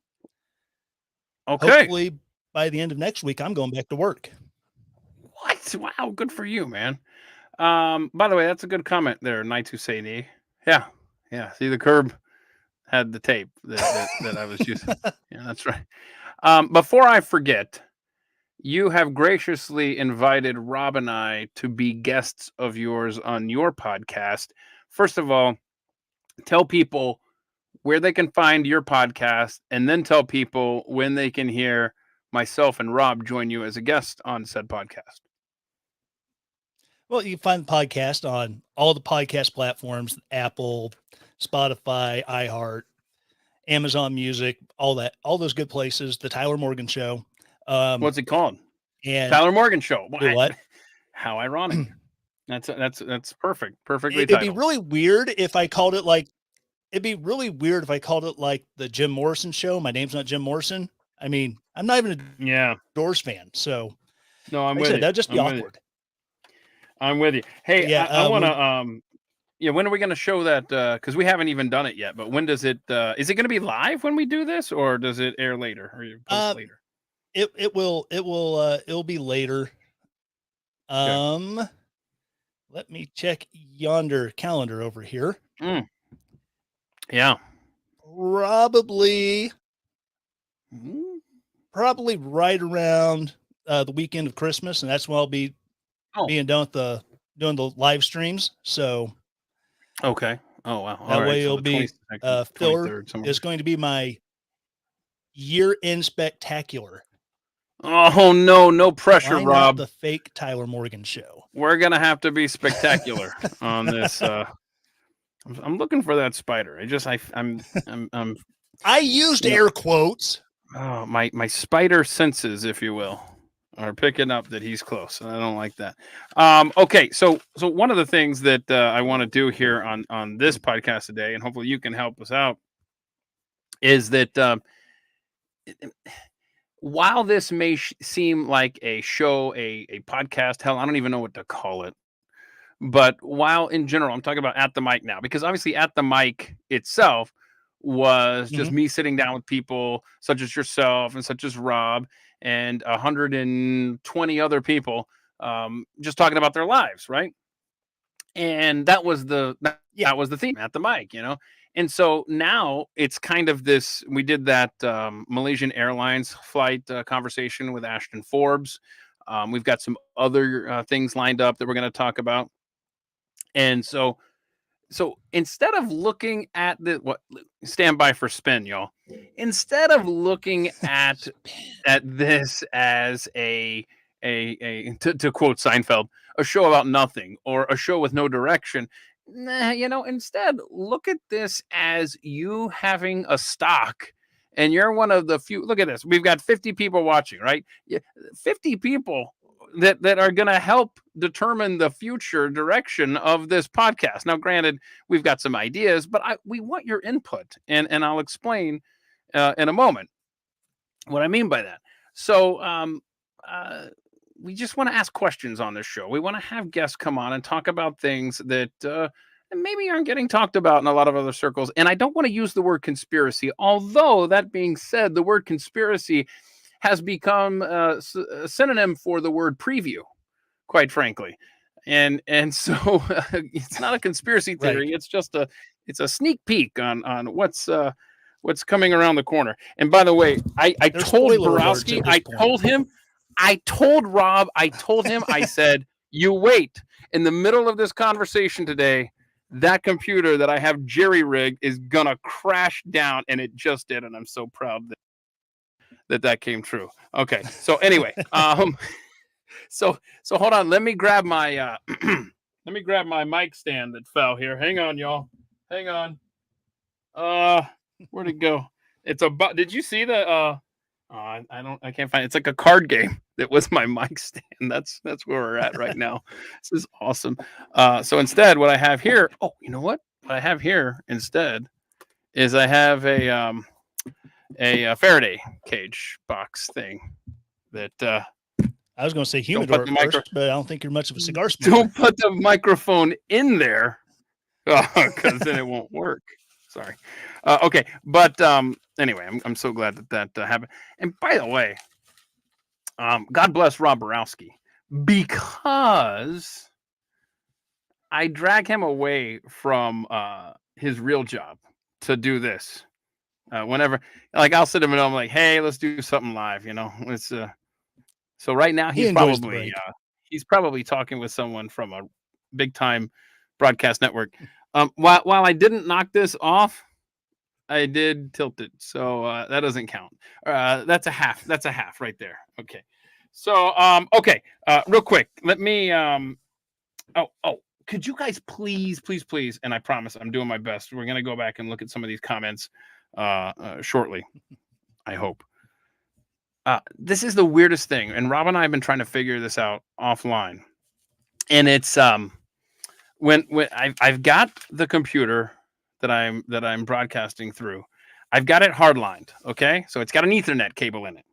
[SPEAKER 3] hopefully by the end of next week, I'm going back to work.
[SPEAKER 1] What? Wow, good for you, man. By the way, that's a good comment there, Night Husseini. Yeah. See, the curb had the tape that I was using. Yeah, that's right. Before I forget, you have graciously invited Rob and I to be guests of yours on your podcast. First of all, tell people where they can find your podcast, and then tell people when they can hear myself and Rob join you as a guest on said podcast.
[SPEAKER 3] Well, you can find the podcast on all the podcast platforms, Apple, Spotify, iHeart, Amazon Music, all those good places, the Tyler Morgan Show.
[SPEAKER 1] What's it called?
[SPEAKER 3] And
[SPEAKER 1] Tyler Morgan Show.
[SPEAKER 3] What?
[SPEAKER 1] How ironic. That's perfect. Perfectly
[SPEAKER 3] It'd be
[SPEAKER 1] titled.
[SPEAKER 3] really weird if I called it like the Jim Morrison Show. My name's not Jim Morrison. I mean, I'm not even a Doors fan. So
[SPEAKER 1] no, I'm with you.
[SPEAKER 3] That'd just be awkward.
[SPEAKER 1] I'm with you. Hey, I want to, when are we going to show that? Because we haven't even done it yet, but when does it, is it going to be live when we do this, or does it air later or you post later?
[SPEAKER 3] It'll be later. Let me check yonder calendar over here.
[SPEAKER 1] Yeah.
[SPEAKER 3] Probably right around the weekend of Christmas, and that's when I'll be being done with doing the live streams. So
[SPEAKER 1] okay. Oh wow.
[SPEAKER 3] That way it'll be filler. It's going to be my year-end spectacular.
[SPEAKER 1] Oh no pressure, Rob.
[SPEAKER 3] The fake Tyler Morgan Show.
[SPEAKER 1] We're gonna have to be spectacular on this. I'm looking for that spider.
[SPEAKER 3] I used air quotes.
[SPEAKER 1] Oh, my spider senses, if you will, are picking up that he's close, and I don't like that. Okay, so one of the things that I want to do here on this podcast today, and hopefully you can help us out, is that while this may seem like a show, a podcast, hell, I don't even know what to call it. But while in general, I'm talking about At the Mic now, because obviously At the Mic itself was just me sitting down with people such as yourself and such as Rob and 120 other people, just talking about their lives, right? And that was the theme, At the Mic, And so now it's kind of this. We did that Malaysian Airlines flight conversation with Ashton Forbes. We've got some other things lined up that we're going to talk about. And so instead of looking at stand by for spin, y'all. Instead of looking at this as to quote Seinfeld, a show about nothing or a show with no direction. Instead look at this as you having a stock, and you're one of the few. Look at this. We've got 50 people watching, right? 50 people that are going to help determine the future direction of this podcast. Now, granted, we've got some ideas, but we want your input, and I'll explain in a moment what I mean by that. So we just want to ask questions on this show. We want to have guests come on and talk about things that maybe aren't getting talked about in a lot of other circles. And I don't want to use the word conspiracy, although that being said, the word conspiracy has become a synonym for the word preview, quite frankly. And so it's not a conspiracy theory. Right. It's just a sneak peek on what's coming around the corner. And by the way, I told Borowski, I told Rob, I said, you wait. In the middle of this conversation today, that computer that I have jerry-rigged is going to crash down, and it just did, and I'm so proud that came true. Okay, so anyway, so hold on. Let me grab my mic stand that fell here. Hang on, y'all. Hang on. Where'd it go? Did you see the I can't find it. It's like a card game that was my mic stand. That's where we're at right now. This is awesome. So instead, what I have here, you know what? What I have here instead is I have a Faraday cage box thing that
[SPEAKER 3] I was going to say humidor first, but I don't think you're much of a cigar smoker.
[SPEAKER 1] Don't put the microphone in there, because then it won't work. Sorry. Okay, but anyway, I'm so glad that happened. And by the way, God bless Rob Borowski, because I drag him away from his real job to do this. Whenever, like, I'll sit him and I'm like, hey, let's do something live. It's so right now he's probably talking with someone from a big time broadcast network. While I didn't knock this off, I did tilt it, so that doesn't count. That's a half. That's a half right there. Okay. So okay. Real quick, let me. Could you guys please, and I promise I'm doing my best. We're gonna go back and look at some of these comments shortly. I hope. This is the weirdest thing, and Rob and I have been trying to figure this out offline, and it's when I've got the computer that I'm broadcasting through, I've got it hardlined. Okay, so it's got an Ethernet cable in it,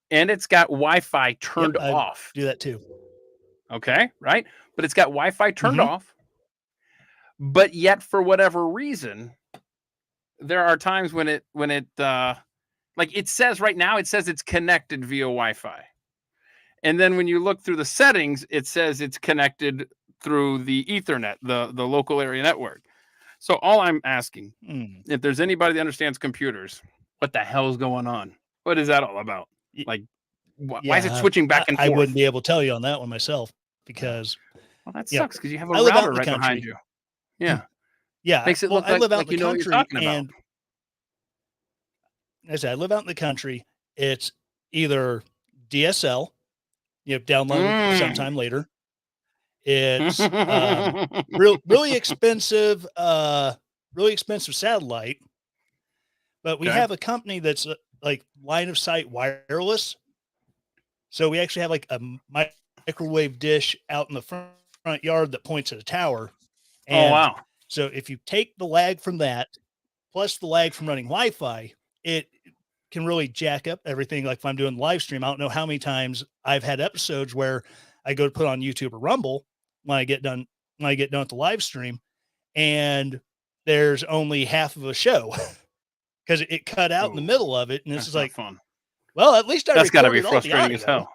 [SPEAKER 1] and it's got Wi-Fi turned off.
[SPEAKER 3] Do that too.
[SPEAKER 1] Okay, right, but it's got Wi-Fi turned off. But yet, for whatever reason, there are times when it like it says right now, it says it's connected via Wi-Fi, and then when you look through the settings, it says it's connected through the Ethernet, the local area network. So all I'm asking, if there's anybody that understands computers, what the hell is going on? What is that all about? Like, why is it switching back and forth?
[SPEAKER 3] I wouldn't be able to tell you on that one myself, because
[SPEAKER 1] that sucks, because you have a router right behind you. Yeah.
[SPEAKER 3] Yeah.
[SPEAKER 1] Makes it look
[SPEAKER 3] I live out
[SPEAKER 1] like
[SPEAKER 3] in the country,
[SPEAKER 1] and
[SPEAKER 3] as I said, I live out in the country. It's either DSL, download sometime later. It's really expensive satellite, but we have a company that's like line of sight wireless. So we actually have like a microwave dish out in the front yard that points at a tower. And
[SPEAKER 1] wow.
[SPEAKER 3] So if you take the lag from that, plus the lag from running Wi-Fi, it can really jack up everything. Like if I'm doing live stream, I don't know how many times I've had episodes where I go to put on YouTube or Rumble when I get done with the live stream, and there's only half of a show because it cut out in the middle of it. And it's just like
[SPEAKER 1] fun.
[SPEAKER 3] Well, at least
[SPEAKER 1] that's got to be frustrating as hell.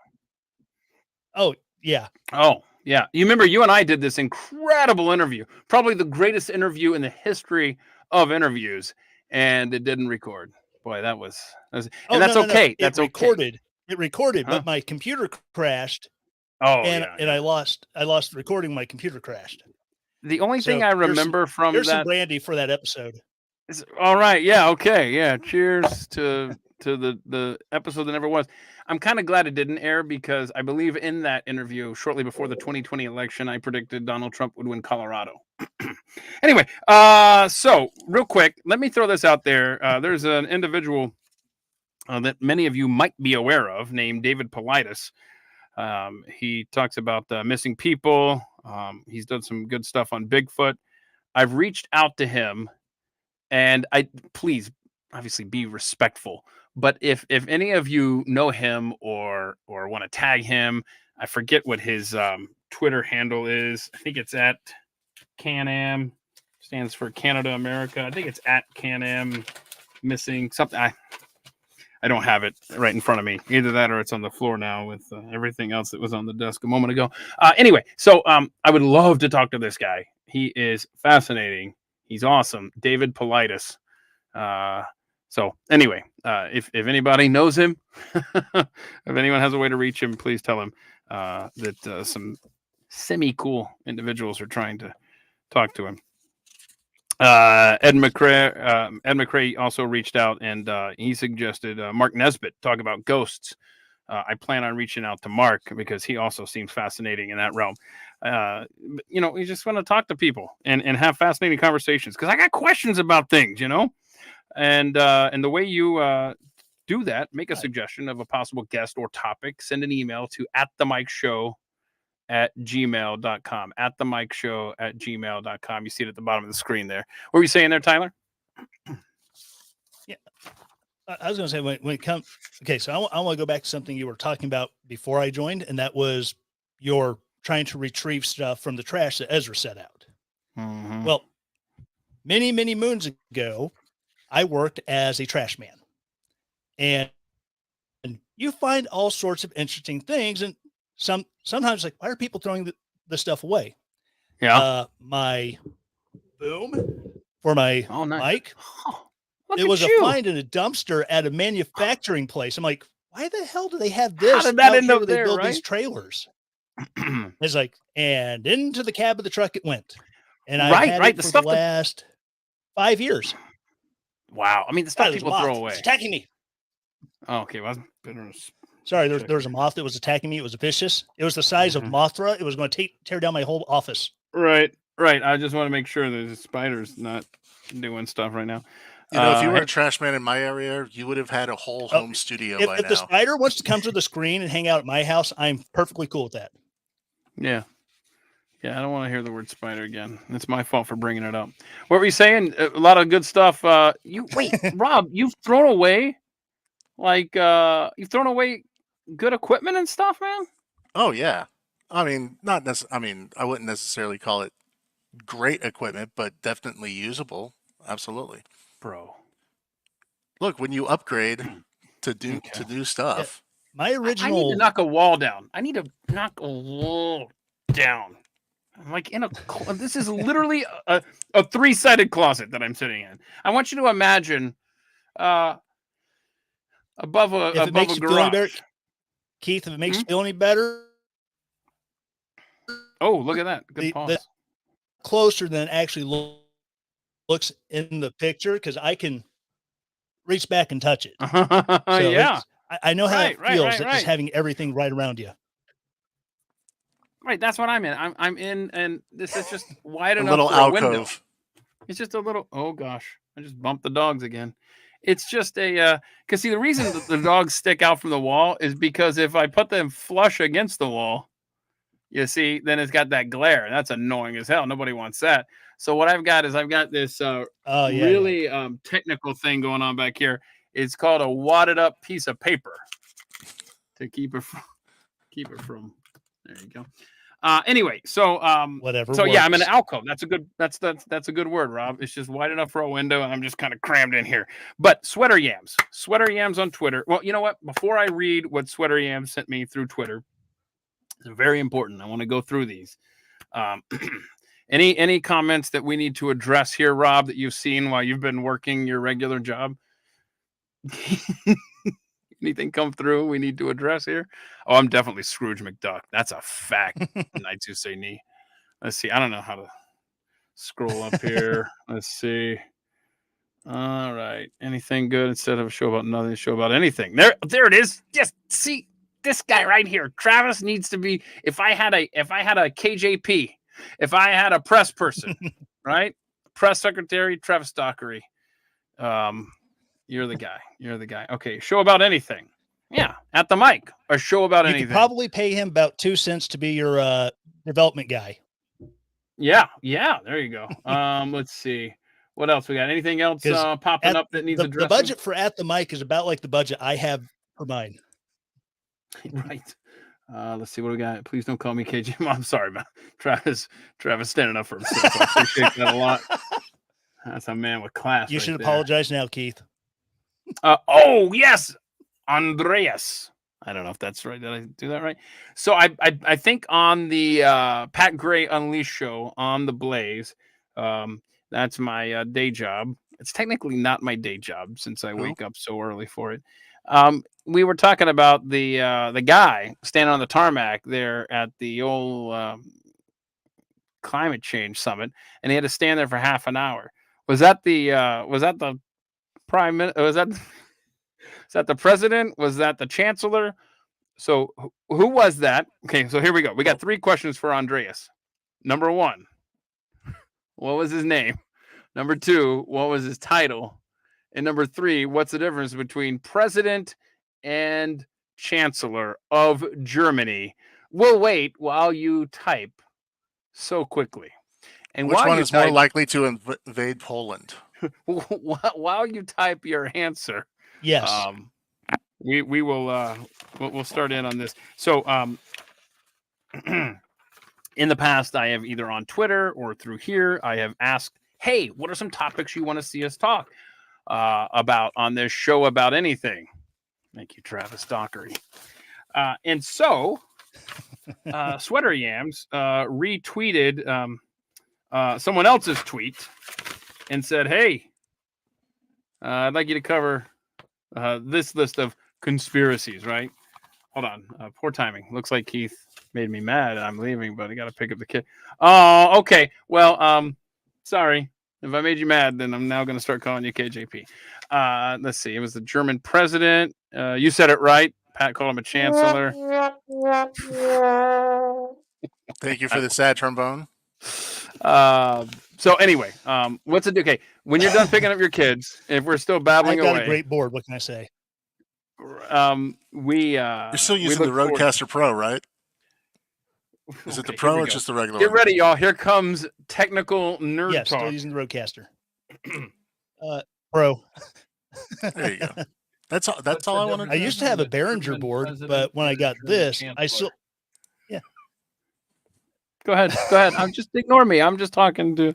[SPEAKER 3] Oh yeah.
[SPEAKER 1] Oh yeah. You remember you and I did this incredible interview, probably the greatest interview in the history of interviews, and it didn't record. Boy, that was and
[SPEAKER 3] Oh,
[SPEAKER 1] that's
[SPEAKER 3] no, no, no.
[SPEAKER 1] okay.
[SPEAKER 3] It
[SPEAKER 1] That's okay.
[SPEAKER 3] recorded. It recorded,
[SPEAKER 1] Huh?
[SPEAKER 3] but my computer crashed,
[SPEAKER 1] Oh,
[SPEAKER 3] and
[SPEAKER 1] yeah.
[SPEAKER 3] I lost the recording. My computer crashed.
[SPEAKER 1] The only thing
[SPEAKER 3] So
[SPEAKER 1] I
[SPEAKER 3] here's some
[SPEAKER 1] remember from
[SPEAKER 3] here's some
[SPEAKER 1] that
[SPEAKER 3] brandy for that episode.
[SPEAKER 1] is all right. Yeah, okay. Yeah. Cheers to the episode that never was. I'm kind of glad it didn't air because I believe in that interview shortly before the 2020 election, I predicted Donald Trump would win Colorado. Anyway, so real quick, let me throw this out there. There's an individual that many of you might be aware of named David Paulides. He talks about missing people. He's done some good stuff on Bigfoot. I've reached out to him, and please, obviously, be respectful. But if any of you know him or want to tag him, I forget what his Twitter handle is. I think it's at Can-Am, stands for Canada America. I think it's at Can-Am missing something. I don't have it right in front of me. Either that or it's on the floor now with everything else that was on the desk a moment ago. Anyway, so I would love to talk to this guy. He is fascinating. He's awesome. David Paulides. So anyway, if anybody knows him, if anyone has a way to reach him, please tell him that some semi-cool individuals are trying to talk to him. Ed McCrae also reached out and he suggested Mark Nesbitt talk about ghosts. I plan on reaching out to Mark because he also seems fascinating in that realm. You just want to talk to people and have fascinating conversations because I got questions about things, and the way you do that, make a suggestion of a possible guest or topic, send an email to @themikeshow@gmail.com, @themikeshow@gmail.com. You see it at the bottom of the screen there. What were you saying there, Tyler?
[SPEAKER 3] Yeah, I was going to say when it comes. Okay, so I want to go back to something you were talking about before I joined, and that was your trying to retrieve stuff from the trash that Ezra set out.
[SPEAKER 1] Mm-hmm.
[SPEAKER 3] Well, many moons ago, I worked as a trash man, and you find all sorts of interesting things, and sometimes like, why are people throwing the stuff away?
[SPEAKER 1] Yeah.
[SPEAKER 3] My boom for my mic.
[SPEAKER 1] Look
[SPEAKER 3] it was
[SPEAKER 1] you.
[SPEAKER 3] a find in a dumpster at a manufacturing place. I'm like, why the hell do they have this?
[SPEAKER 1] How did that
[SPEAKER 3] out
[SPEAKER 1] end
[SPEAKER 3] here
[SPEAKER 1] up
[SPEAKER 3] where they
[SPEAKER 1] there,
[SPEAKER 3] build
[SPEAKER 1] right?
[SPEAKER 3] these trailers? It's like, and into the cab of the truck it went. And I had it for the last 5 years.
[SPEAKER 1] Wow. I mean, the stuff people throw away.
[SPEAKER 3] It's attacking me.
[SPEAKER 1] Oh, okay. Well,
[SPEAKER 3] sorry, there was a moth that was attacking me. It was vicious. It was the size of Mothra. It was going to tear down my whole office.
[SPEAKER 1] Right. I just want to make sure the spider's not doing stuff right now.
[SPEAKER 2] If you were a trash man in my area, you would have had a whole home studio by now.
[SPEAKER 3] If the spider wants to come to the screen and hang out at my house, I'm perfectly cool with that.
[SPEAKER 1] Yeah. Yeah, I don't want to hear the word spider again. It's my fault for bringing it up. What were you saying? A lot of good stuff. Rob, you've thrown away good equipment and stuff, man?
[SPEAKER 2] Oh yeah. I mean, I wouldn't necessarily call it great equipment, but definitely usable. Absolutely.
[SPEAKER 1] Bro.
[SPEAKER 2] Look, when you upgrade to do stuff.
[SPEAKER 3] My original
[SPEAKER 1] I need to knock a wall down. I'm like this is literally a 3-sided closet that I'm sitting in. I want you to imagine above a garage.
[SPEAKER 3] Keith, if it makes you feel any better.
[SPEAKER 1] Oh, look at that. Good pause.
[SPEAKER 3] Closer than it actually looks in the picture because I can reach back and touch it. So
[SPEAKER 1] yeah.
[SPEAKER 3] I know how it feels just having everything right around you.
[SPEAKER 1] Right, that's what I'm in. I'm in, and this is just wide enough
[SPEAKER 2] little
[SPEAKER 1] for
[SPEAKER 2] alcove.
[SPEAKER 1] a window. It's just a little. Oh gosh, I just bumped the dogs again. It's just a because see the reason that the dogs stick out from the wall is because if I put them flush against the wall, you see, then it's got that glare. And that's annoying as hell. Nobody wants that. So what I've got this technical thing going on back here. It's called a wadded up piece of paper to keep it from. There you go. Anyway, so
[SPEAKER 3] whatever.
[SPEAKER 1] So yeah, I'm in an alcove. That's a good word, Rob. It's just wide enough for a window, and I'm just kind of crammed in here. But Sweater Yams on Twitter. Well, you know what? Before I read what Sweater Yams sent me through Twitter, it's very important. I want to go through these. Any comments that we need to address here, Rob, that you've seen while you've been working your regular job? Anything come through we need to address here? Oh, I'm definitely Scrooge McDuck. That's a fact. Knights Who Say Knee. Let's see. I don't know how to scroll up here. Let's see. All right. Anything good instead of a show about nothing? Show about anything. There it is. Just see this guy right here. Travis needs to be. If I had a KJP, if I had a press person, right? Press secretary, Travis Dockery. You're the guy. You're the guy. Okay. Show about anything. Yeah. At the mic. A show about
[SPEAKER 3] You
[SPEAKER 1] anything.
[SPEAKER 3] could probably pay him about 2 cents to be your development guy.
[SPEAKER 1] Yeah. There you go. Let's see. What else we got? Anything else popping up that needs addressing?
[SPEAKER 3] The budget for At the Mic is about like the budget I have for mine.
[SPEAKER 1] Right. Let's see what we got. Please don't call me KJ. I'm sorry, man. Travis standing up for himself. I appreciate that a lot. That's a man with class.
[SPEAKER 3] You should apologize now, Keith.
[SPEAKER 1] Oh yes, Andreas. I don't know if that's right. Did I do that right? So I think on the Pat Gray Unleashed show on the Blaze, that's my day job. It's technically not my day job since I wake up so early for it. We were talking about the guy standing on the tarmac there at the old climate change summit, and he had to stand there for half an hour. Was that the prime minister? Was that the president? Was that the chancellor? So who was that? Okay, so here we go. We got 3 questions for Andreas. Number 1, what was his name? Number 2, what was his title? And number 3, what's the difference between president and chancellor of Germany? We'll wait while you type so quickly. And
[SPEAKER 2] which one is more likely to invade Poland?
[SPEAKER 1] While you type your answer,
[SPEAKER 3] yes,
[SPEAKER 1] we will we'll start in on this. So in the past, I have either on Twitter or through here, I have asked, hey, what are some topics you want to see us talk about on this show about anything? Thank you, Travis Dockery. And so Sweater Yams retweeted someone else's tweet and said, hey, I'd like you to cover this list of conspiracies, right? Hold on. Poor timing. Looks like Keith made me mad and I'm leaving, but I got to pick up the kid. Oh, okay. Well, sorry. If I made you mad, then I'm now going to start calling you KJP. Let's see. It was the German president. You said it right. Pat called him a chancellor.
[SPEAKER 2] Thank you for the sad trombone.
[SPEAKER 1] So anyway, what's it? Okay, when you're done picking up your kids, if we're still babbling away,
[SPEAKER 3] I got a great board. What can I say?
[SPEAKER 2] You're still using the Rodecaster Pro, right? Is it the Pro or just the regular?
[SPEAKER 1] Get ready, y'all. Here comes technical nerd talk.
[SPEAKER 3] Still using the Rodecaster. Pro.
[SPEAKER 2] There you go. That's all I wanted.
[SPEAKER 3] I used to have a Behringer board, but when I got this, I still. Yeah.
[SPEAKER 1] Go ahead. I'm just ignore me. I'm just talking to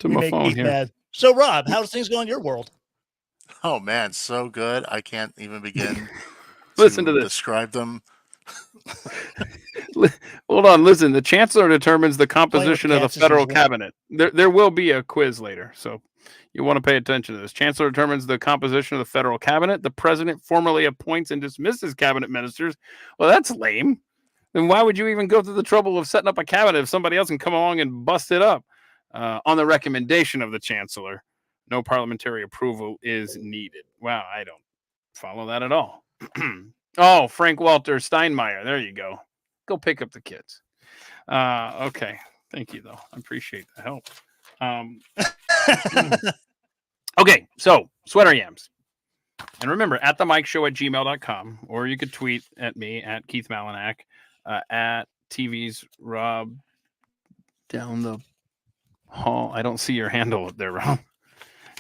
[SPEAKER 1] my phone here.
[SPEAKER 3] Mad. So, Rob, how's things going in your world?
[SPEAKER 2] Oh man, so good. I can't even begin.
[SPEAKER 1] Listen to this.
[SPEAKER 2] Describe them.
[SPEAKER 1] Hold on. Listen. The chancellor determines the composition of the federal cabinet. There will be a quiz later, so you want to pay attention to this. Chancellor determines the composition of the federal cabinet. The president formally appoints and dismisses cabinet ministers. Well, that's lame. Then why would you even go through the trouble of setting up a cabinet if somebody else can come along and bust it up? On the recommendation of the chancellor, no parliamentary approval is needed. Wow, I don't follow that at all. Oh, Frank Walter Steinmeier. There you go. Go pick up the kids. Okay. Thank you, though. I appreciate the help. Okay, so Sweater Yams. And remember, at the Mike Show at gmail.com, or you could tweet at me at Keith Malinak, at TV's Rob down the hall. I don't see your handle up there, Rob.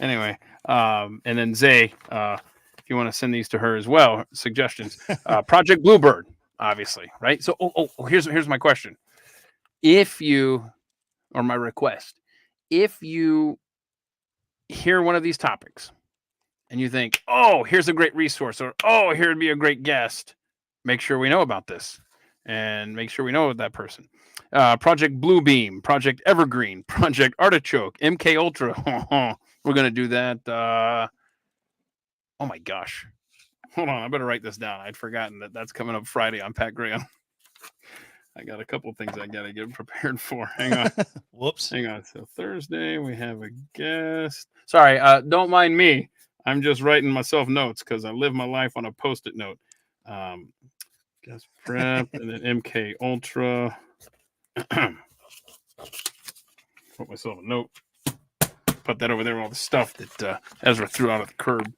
[SPEAKER 1] Anyway, and then Zay, if you want to send these to her as well, suggestions. Project Bluebird, obviously, right? So, here's my question. My request, if you hear one of these topics and you think, oh, here's a great resource, or oh, here would be a great guest, make sure we know about this and make sure we know about that person. Project Bluebeam, Project Evergreen, Project Artichoke, MK Ultra. We're gonna do that. Oh my gosh. Hold on, I better write this down. I'd forgotten that that's coming up Friday on Pat Graham. I got a couple things I gotta get prepared for. Hang on.
[SPEAKER 3] Whoops.
[SPEAKER 1] Hang on. So Thursday we have a guest. Sorry, don't mind me. I'm just writing myself notes because I live my life on a post-it note. Guest prep and then MK Ultra. Put myself a note. Put that over there with all the stuff that Ezra threw out of the curb.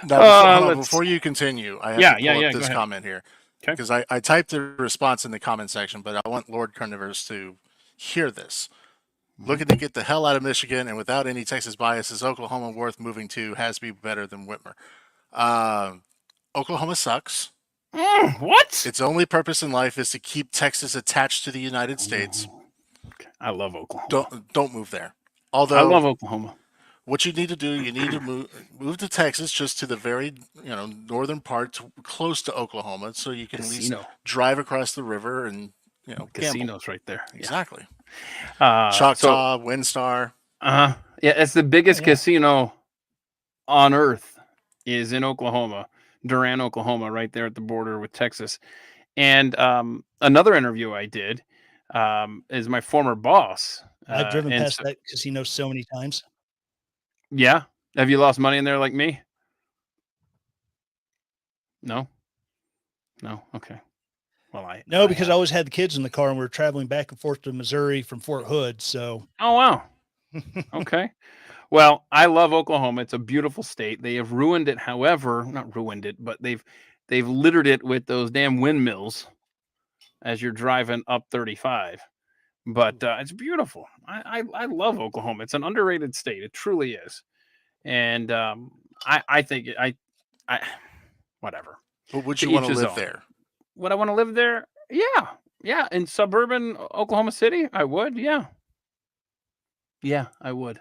[SPEAKER 2] Now, hold on, before you continue, I have to pull up this comment here.
[SPEAKER 1] Okay.
[SPEAKER 2] Because I typed the response in the comment section, but I want Lord Carnivorous to hear this. Looking to get the hell out of Michigan, and without any Texas bias, is Oklahoma worth moving to? Has to be better than Whitmer. Oklahoma sucks.
[SPEAKER 1] What?
[SPEAKER 2] Its only purpose in life is to keep Texas attached to the United States.
[SPEAKER 1] I love Oklahoma.
[SPEAKER 2] Don't move there. Although
[SPEAKER 1] I love Oklahoma.
[SPEAKER 2] What you need to do, you need to move to Texas, just to the very northern part, close to Oklahoma, so you can at least drive across the river and
[SPEAKER 1] casinos right there.
[SPEAKER 2] Exactly. Choctaw, WinStar.
[SPEAKER 1] Yeah, it's the biggest casino on earth is in Oklahoma, Durant, Oklahoma, right there at the border with Texas. And another interview I did is my former boss.
[SPEAKER 3] I've driven past that casino so many times.
[SPEAKER 1] Yeah. Have you lost money in there like me? No. Okay. Well,
[SPEAKER 3] because I always had the kids in the car and we were traveling back and forth to Missouri from Fort Hood. So.
[SPEAKER 1] Oh, wow. Okay. Well, I love Oklahoma. It's a beautiful state. They have ruined it. However, not ruined it, but they've littered it with those damn windmills as you're driving up 35. But it's beautiful. I love Oklahoma. It's an underrated state. It truly is. And I think I whatever.
[SPEAKER 2] But would you want to live there?
[SPEAKER 1] Would I want to live there? Yeah. In suburban Oklahoma City, I would. Yeah, I would.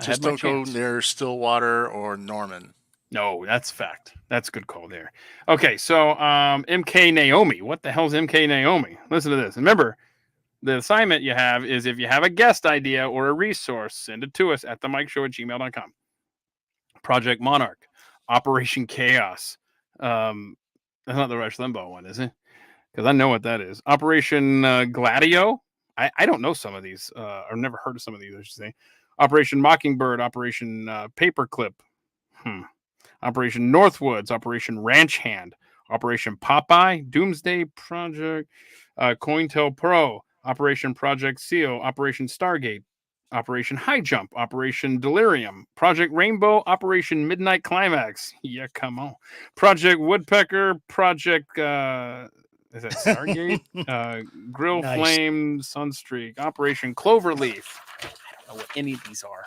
[SPEAKER 2] Just don't go near Stillwater or Norman.
[SPEAKER 1] No, that's fact. That's a good call there. Okay, so MK Naomi. What the hell's MK Naomi? Listen to this. Remember, the assignment you have is if you have a guest idea or a resource, send it to us at themikeshow@gmail.com. Project Monarch, Operation Chaos. That's not the Rush Limbaugh one, is it? Because I know what that is. Operation Gladio. I don't know some of these. I've never heard of some of these, I should say. Operation Mockingbird, Operation Paperclip. Operation Northwoods, Operation Ranch Hand, Operation Popeye, Doomsday Project, COINTELPRO, Operation Project Seal, Operation Stargate, Operation High Jump, Operation Delirium, Project Rainbow, Operation Midnight Climax. Yeah, come on. Project Woodpecker, Project is that Stargate? Grill Flame, Sunstreak, Operation Cloverleaf. I don't know what any of these are.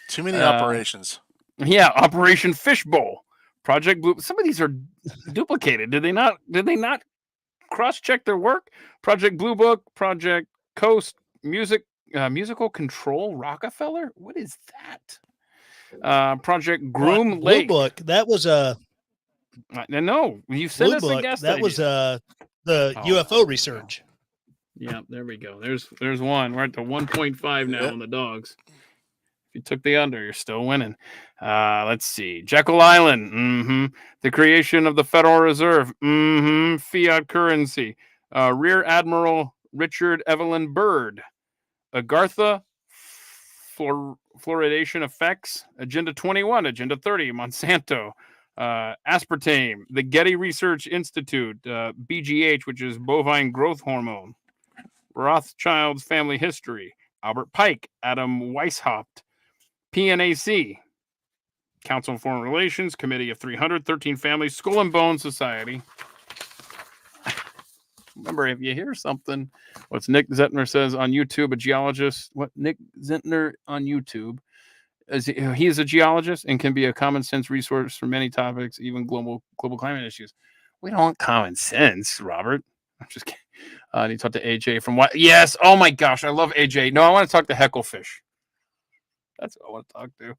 [SPEAKER 2] Too many operations.
[SPEAKER 1] Yeah, Operation Fishbowl, Project Blue. Some of these are duplicated. Did they not cross-check their work? Project Blue Book, Project Coast, Musical Control Rockefeller. What is that? Project Groom Lake.
[SPEAKER 3] Blue Book. That was
[SPEAKER 1] no, you sent us a guest.
[SPEAKER 3] That was the UFO research.
[SPEAKER 1] Yeah, there we go. There's one. We're at the 1.5 now on the dogs. If you took the under, you're still winning. Let's see. Jekyll Island. The creation of the Federal Reserve. Fiat currency. Rear Admiral Richard Evelyn Byrd. Agartha. Fluoridation effects. Agenda 21. Agenda 30. Monsanto. Aspartame. The Getty Research Institute. BGH, which is bovine growth hormone. Rothschild's family history. Albert Pike. Adam Weishaupt. PNAC, Council on Foreign Relations, Committee of 300, 13 Families, Skull and Bone Society. Remember, if you hear something, what's Nick Zentner says on YouTube, a geologist, what Nick Zentner on YouTube, he is a geologist and can be a common sense resource for many topics, even global climate issues. We don't want common sense, Robert. I'm just kidding. And he talked to AJ from what? Yes. Oh my gosh, I love AJ. No, I want to talk to Hecklefish. That's what I want to talk to.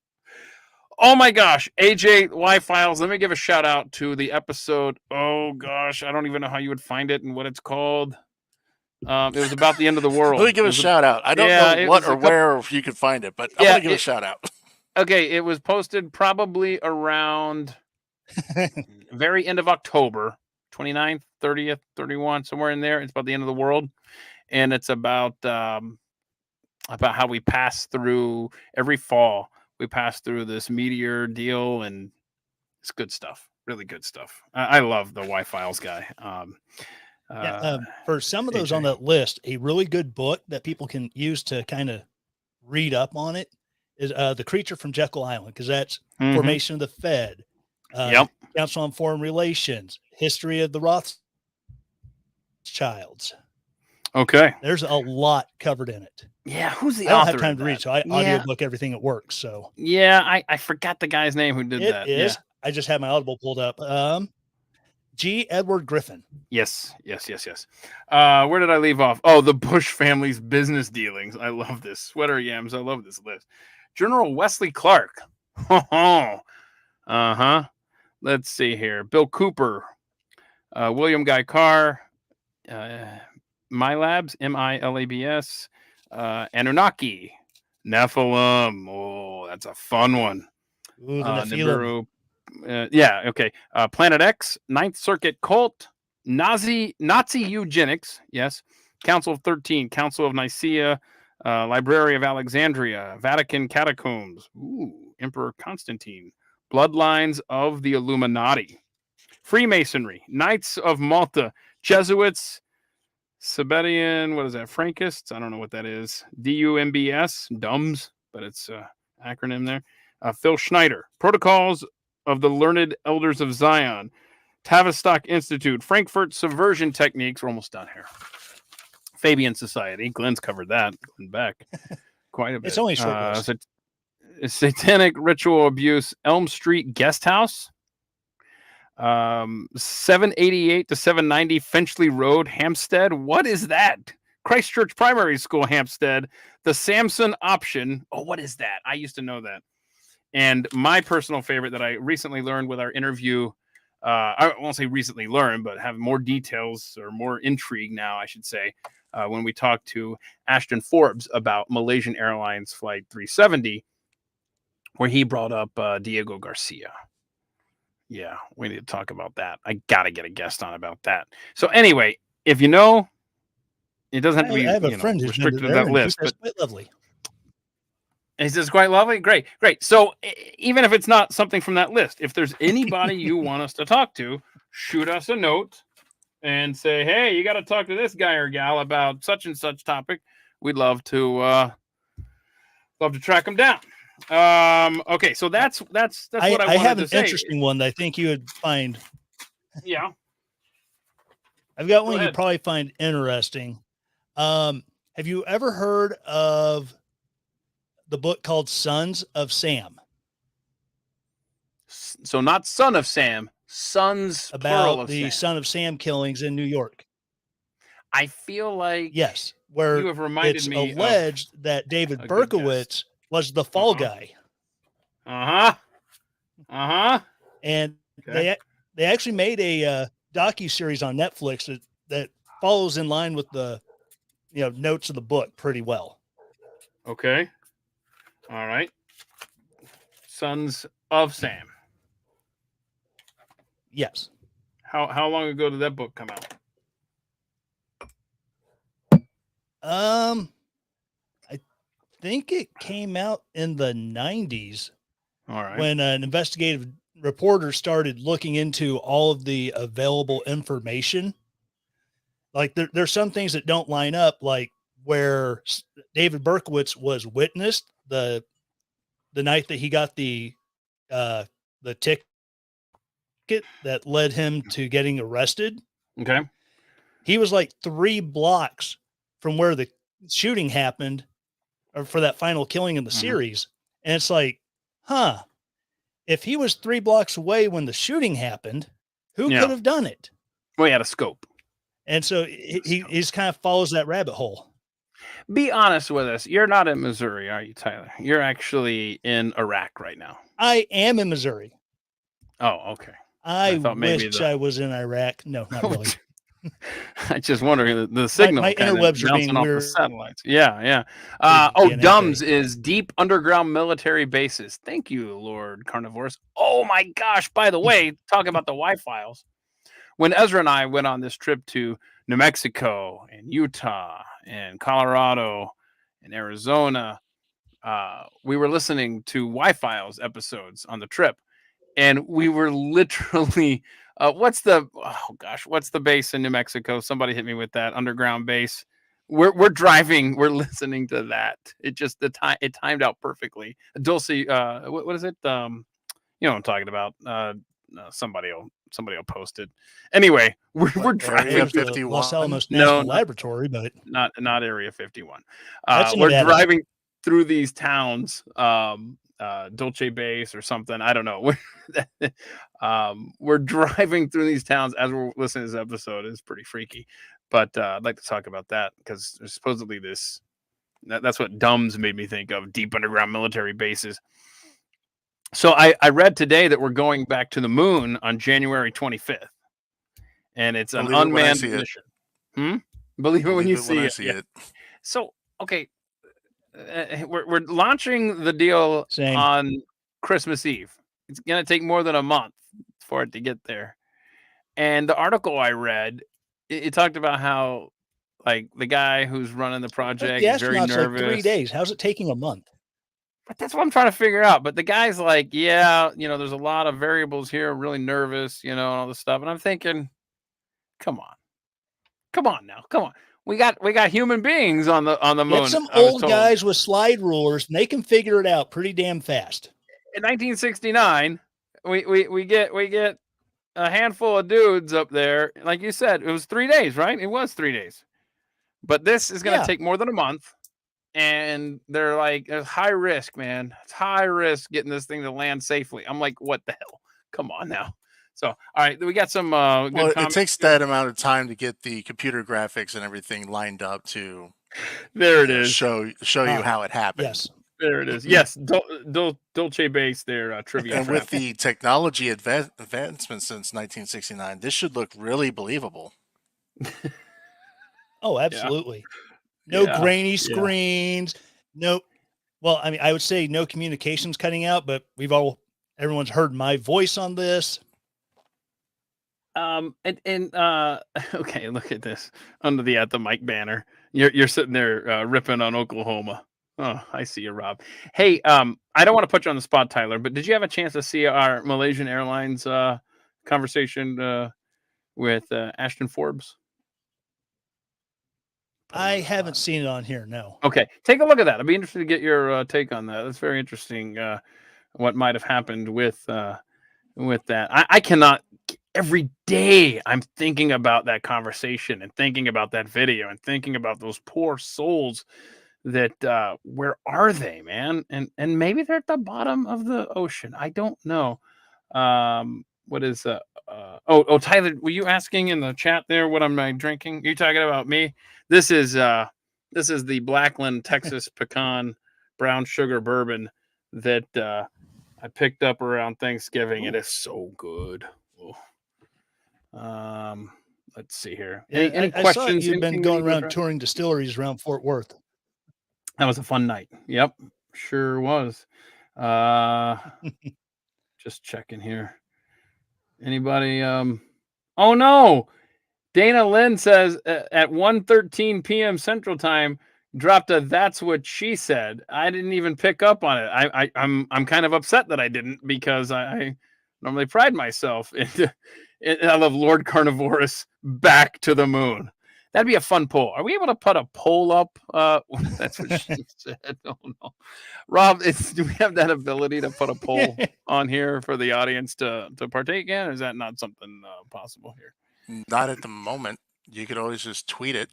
[SPEAKER 1] Oh my gosh, AJ Y-Files. Let me give a shout out to the episode. Oh gosh, I don't even know how you would find it and what it's called. It was about the end of the world.
[SPEAKER 2] Let me give
[SPEAKER 1] It
[SPEAKER 2] a
[SPEAKER 1] was
[SPEAKER 2] shout out. I don't
[SPEAKER 1] yeah,
[SPEAKER 2] know
[SPEAKER 1] it
[SPEAKER 2] what
[SPEAKER 1] was a
[SPEAKER 2] or
[SPEAKER 1] couple-
[SPEAKER 2] where or if you could find it, but I
[SPEAKER 1] Yeah,
[SPEAKER 2] want to give a shout out.
[SPEAKER 1] Okay, it was posted probably around very end of October, 29th, 30th, 31, somewhere in there. It's about the end of the world. And it's about how we pass through every fall. We pass through this meteor deal, and it's good stuff. Really good stuff. I love the Y-Files guy.
[SPEAKER 3] For some of those on
[SPEAKER 1] AJ.
[SPEAKER 3] that list, a really good book that people can use to kind of read up on it is The Creature from Jekyll Island, because that's
[SPEAKER 1] Mhm.
[SPEAKER 3] Formation of the Fed,
[SPEAKER 1] Yep.
[SPEAKER 3] Council on Foreign Relations, History of the Rothschilds.
[SPEAKER 1] Okay.
[SPEAKER 3] There's a lot covered in it.
[SPEAKER 1] Yeah. Who's the
[SPEAKER 3] I don't
[SPEAKER 1] author
[SPEAKER 3] have time
[SPEAKER 1] of
[SPEAKER 3] to read,
[SPEAKER 1] that?
[SPEAKER 3] so I
[SPEAKER 1] Yeah.
[SPEAKER 3] audiobook everything at work. So
[SPEAKER 1] Yeah, I forgot the guy's name who did
[SPEAKER 3] it
[SPEAKER 1] that.
[SPEAKER 3] is. I just have my Audible pulled up. G. Edward Griffin.
[SPEAKER 1] Yes. Where did I leave off? Oh, the Bush family's business dealings. I love this. Sweater Yams. I love this list. General Wesley Clark. Uh-huh. Let's see here. Bill Cooper. William Guy Carr. MILABS. MILABS. Anunnaki. Nephilim. Oh, that's a fun one.
[SPEAKER 3] Ooh, the Nephilim.
[SPEAKER 1] Nibiru. Yeah, okay. Planet X, Ninth Circuit Cult, Nazi eugenics, yes. Council of 13, Council of Nicaea, Library of Alexandria, Vatican Catacombs, Emperor Constantine, Bloodlines of the Illuminati, Freemasonry, Knights of Malta, Jesuits, Sabellian, what is that? Frankists? I don't know what that is. DUMBS, DUMS, but it's acronym there. Phil Schneider, Protocols of the Learned Elders of Zion, Tavistock Institute, Frankfurt Subversion Techniques. We're almost done here. Fabian Society. Glenn's covered that. Glenn Beck. Quite a bit.
[SPEAKER 3] It's only a short list.
[SPEAKER 1] Satanic Ritual Abuse, Elm Street Guest House. 788 to 790 Finchley Road, Hampstead. What is that? Christchurch Primary School, Hampstead. The Samson Option. Oh, what is that? I used to know that. And my personal favorite that I recently learned with our interview, I won't say recently learned, but have more details or more intrigue now, I should say, when we talked to Ashton Forbes about Malaysian Airlines Flight 370, where he brought up Diego Garcia. Yeah, we need to talk about that. I got to get a guest on about that. So anyway, if you know, it doesn't have to be
[SPEAKER 3] I have a friend who's
[SPEAKER 1] restricted to
[SPEAKER 3] there,
[SPEAKER 1] that list, but
[SPEAKER 3] quite lovely.
[SPEAKER 1] is this quite lovely? Great. So even if it's not something from that list, if there's anybody you want us to talk to, shoot us a note and say, hey, you got to talk to this guy or gal about such and such topic. We'd love to track them down. Okay, so that's what I wanted
[SPEAKER 3] I have
[SPEAKER 1] to
[SPEAKER 3] an
[SPEAKER 1] say.
[SPEAKER 3] interesting one that I think you would find.
[SPEAKER 1] Yeah.
[SPEAKER 3] I've got
[SPEAKER 1] Go
[SPEAKER 3] one
[SPEAKER 1] ahead.
[SPEAKER 3] you'd probably find interesting. Have you ever heard of the book called Sons of Sam?
[SPEAKER 1] So not Son of Sam, Sons plural
[SPEAKER 3] About
[SPEAKER 1] of
[SPEAKER 3] the
[SPEAKER 1] Sam.
[SPEAKER 3] Son of Sam killings in New York.
[SPEAKER 1] I feel like
[SPEAKER 3] Yes, where
[SPEAKER 1] you have reminded
[SPEAKER 3] it's
[SPEAKER 1] me
[SPEAKER 3] alleged that David
[SPEAKER 1] a good
[SPEAKER 3] Berkowitz was the fall
[SPEAKER 1] Uh-huh.
[SPEAKER 3] guy,
[SPEAKER 1] and
[SPEAKER 3] and they actually made a docu-series on Netflix that follows in line with the notes of the book pretty well.
[SPEAKER 1] okay, all right. Sons of Sam.
[SPEAKER 3] Yes.
[SPEAKER 1] How long ago did that book come out?
[SPEAKER 3] I think it came out in the 90s
[SPEAKER 1] All right.
[SPEAKER 3] when an investigative reporter started looking into all of the available information. Like there's some things that don't line up, like where David Berkowitz was witnessed the night that he got the ticket that led him to getting arrested.
[SPEAKER 1] Okay.
[SPEAKER 3] He was like 3 blocks from where the shooting happened, or for that final killing in the series. And it's like, if he was 3 blocks away when the shooting happened, who
[SPEAKER 1] Yeah.
[SPEAKER 3] could have done it?
[SPEAKER 1] Well, he had a scope.
[SPEAKER 3] And so he's kind of follows that rabbit hole.
[SPEAKER 1] Be honest with us. You're not in Missouri, are you, Tyler? You're actually in Iraq right now.
[SPEAKER 3] I am in Missouri.
[SPEAKER 1] Oh, okay.
[SPEAKER 3] I
[SPEAKER 1] thought maybe
[SPEAKER 3] wish I was in Iraq. No, not really.
[SPEAKER 1] I just wonder the signal
[SPEAKER 3] my
[SPEAKER 1] kind of
[SPEAKER 3] interwebs are
[SPEAKER 1] bouncing
[SPEAKER 3] being
[SPEAKER 1] off the
[SPEAKER 3] weird.
[SPEAKER 1] satellites. Yeah.
[SPEAKER 3] DNA.
[SPEAKER 1] DUMS is deep underground military bases. Thank you, Lord Carnivorous. Oh my gosh! By the way, talking about the Wi-Files. When Ezra and I went on this trip to New Mexico and Utah and Colorado and Arizona, we were listening to Wi-Files episodes on the trip, and we were literally, what's the base in New Mexico? Somebody hit me with that underground base. We're driving, we're listening to that. It just it timed out perfectly. Dulce, what is it? You know what I'm talking about. Somebody will post it. Anyway, we're
[SPEAKER 2] Area
[SPEAKER 1] driving.
[SPEAKER 3] The Los
[SPEAKER 2] 51?
[SPEAKER 3] Alamos
[SPEAKER 1] No,
[SPEAKER 3] National
[SPEAKER 1] no.
[SPEAKER 3] Laboratory, but
[SPEAKER 1] Not Area 51.
[SPEAKER 3] That's in
[SPEAKER 1] We're
[SPEAKER 3] Nevada.
[SPEAKER 1] driving through these towns, Dulce Base or something. I don't know. We're driving through these towns as we're listening to this episode. It's pretty freaky, but I'd like to talk about that because there's supposedly that's what DUMS made me think of, deep underground military bases. So I read today that we're going back to the moon on January 25th, and it's an
[SPEAKER 2] Believe it when I
[SPEAKER 1] unmanned
[SPEAKER 2] see it.
[SPEAKER 1] mission. Believe it when you see
[SPEAKER 2] I
[SPEAKER 1] it.
[SPEAKER 2] see
[SPEAKER 1] Yeah.
[SPEAKER 2] it.
[SPEAKER 1] So okay, we're launching the deal
[SPEAKER 3] Same.
[SPEAKER 1] on Christmas Eve. It's gonna take more than a month for it to get there. And the article I read, it talked about how like the guy who's running the project
[SPEAKER 3] the
[SPEAKER 1] is very
[SPEAKER 3] astronauts
[SPEAKER 1] nervous.
[SPEAKER 3] like 3 days. How's it taking a month?
[SPEAKER 1] But that's what I'm trying to figure out. But the guy's like, yeah, there's a lot of variables here. I'm really nervous, and all this stuff. And I'm thinking, come on now, come on. We got human beings on the moon.
[SPEAKER 3] Get some
[SPEAKER 1] I was
[SPEAKER 3] old
[SPEAKER 1] told.
[SPEAKER 3] guys with slide rulers, and they can figure it out pretty damn fast.
[SPEAKER 1] In 1969, we get a handful of dudes up there. Like you said, it was 3 days, right? It was 3 days. But this is going to
[SPEAKER 3] Yeah.
[SPEAKER 1] take more than a month. And they're like, it's high risk, man. It's high risk getting this thing to land safely. I'm like, what the hell? Come on now. So, all right, we got some good
[SPEAKER 2] Well, it
[SPEAKER 1] comments
[SPEAKER 2] takes
[SPEAKER 1] here.
[SPEAKER 2] that amount of time to get the computer graphics and everything lined up to
[SPEAKER 1] There it is.
[SPEAKER 2] show you how it happened.
[SPEAKER 3] Yes.
[SPEAKER 1] There it is. Yes, Dulce Base there, trivia.
[SPEAKER 2] And with the technology advancements since 1969, this should look really believable.
[SPEAKER 3] Oh, absolutely. No
[SPEAKER 1] Yeah.
[SPEAKER 3] grainy screens. No. Well, I mean, I would say no communications cutting out, but everyone's heard my voice on this.
[SPEAKER 1] Okay, look at this under the At the Mic banner. You're sitting there ripping on Oklahoma. Oh, I see you, Rob. Hey, I don't want to put you on the spot, Tyler, but did you have a chance to see our Malaysian Airlines conversation with Ashton Forbes?
[SPEAKER 3] I haven't seen it on here. No.
[SPEAKER 1] Okay, take a look at that. I'd be interested to get your take on that. That's very interesting. What might have happened with that? I cannot. Every day I'm thinking about that conversation and thinking about that video and thinking about those poor souls that where are they, man? And maybe they're at the bottom of the ocean. I don't know. What is Tyler, were you asking in the chat there what am I drinking? You talking about me? This is the Blackland Texas pecan brown sugar bourbon that I picked up around Thanksgiving. It is so good. Let's see here. Any
[SPEAKER 3] I
[SPEAKER 1] questions?
[SPEAKER 3] saw you've been
[SPEAKER 1] Anything
[SPEAKER 3] going
[SPEAKER 1] you need to
[SPEAKER 3] around touring distilleries around Fort Worth.
[SPEAKER 1] That was a fun night. Yep, sure was. Just checking here. Anybody? Oh no! Dana Lynn says at 1:13 p.m. Central Time dropped a "That's what she said." I didn't even pick up on it. I'm kind of upset that I didn't because I normally pride myself in. I love Lord Carnivorous back to the moon. That'd be a fun poll. Are we able to put a poll up? That's what she said. Oh no, Rob, do we have that ability to put a poll on here for the audience to partake in? Or is that not something possible here?
[SPEAKER 2] Not at the moment. You could always just tweet it.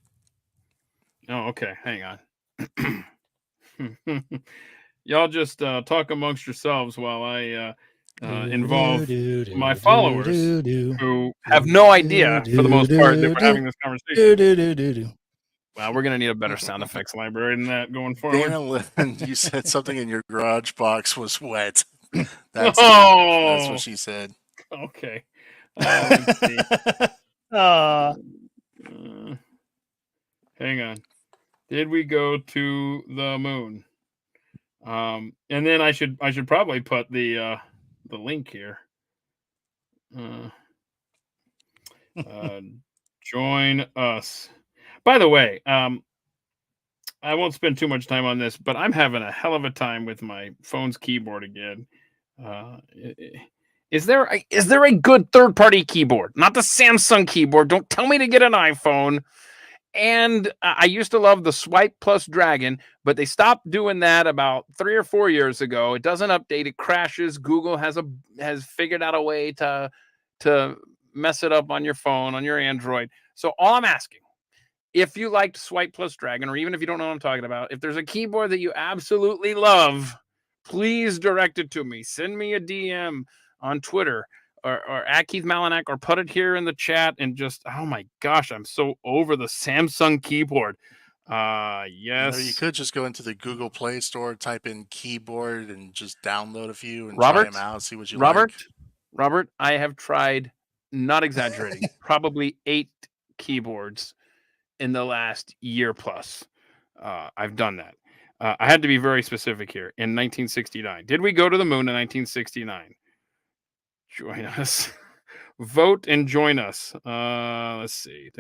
[SPEAKER 1] Oh, okay. Hang on. Y'all just talk amongst yourselves while I involve my followers who have no idea, for the most part, that we're having this conversation. Wow, we're going to need a better sound effects library than that going forward.
[SPEAKER 2] Dana Lynn, you said something in your garage box was wet. That's what she said.
[SPEAKER 1] Okay. Let's see. Hang on. Did we go to the moon? And then I should probably put the link here. Join us. By the way, I won't spend too much time on this, but I'm having a hell of a time with my phone's keyboard again. Is there a good third-party keyboard? Not the Samsung keyboard. Don't tell me to get an iPhone. And I used to love the Swipe Plus Dragon, but they stopped doing that about 3 or 4 years ago. It doesn't update; it crashes. Google has figured out a way to mess it up on your phone, on your Android. So all I'm asking, if you liked Swipe Plus Dragon, or even if you don't know what I'm talking about, if there's a keyboard that you absolutely love, please direct it to me. Send me a DM on Twitter or at Keith Malinak, or put it here in the chat. And just, oh my gosh, I'm so over the Samsung keyboard. Yes.
[SPEAKER 2] You could just go into the Google Play Store, type in keyboard, and just download a few and
[SPEAKER 1] Robert,
[SPEAKER 2] try them out, see what you
[SPEAKER 1] Robert,
[SPEAKER 2] like.
[SPEAKER 1] Robert, I have tried, not exaggerating, probably 8 keyboards in the last year plus. I've done that. I had to be very specific here. In 1969. Did we go to the moon in 1969? Join us. Vote and join us. Let's see.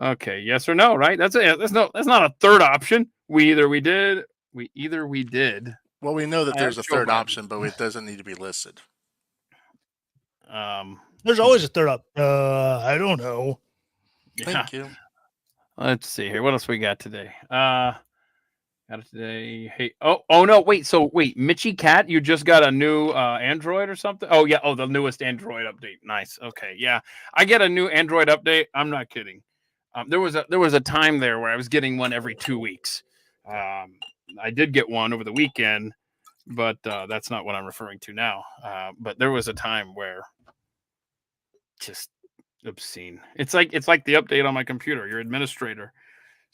[SPEAKER 1] Okay, yes or no, right? That's it. That's not a third option. We either did.
[SPEAKER 2] Well, we know that
[SPEAKER 1] I
[SPEAKER 2] there's
[SPEAKER 1] have
[SPEAKER 2] a
[SPEAKER 1] Joe
[SPEAKER 2] third
[SPEAKER 1] Biden.
[SPEAKER 2] option, but it doesn't need to be listed.
[SPEAKER 3] There's always a third up. I don't know.
[SPEAKER 1] Yeah.
[SPEAKER 2] Thank you.
[SPEAKER 1] Let's see here. What else we got today? Got it today. Hey, oh no, wait. So wait, Mitchie Cat, you just got a new Android or something? Oh yeah, the newest Android update. Nice. Okay, yeah, I get a new Android update. I'm not kidding. There was a time there where I was getting one every 2 weeks. I did get one over the weekend, but that's not what I'm referring to now. But there was a time where just obscene. It's like the update on my computer. Your administrator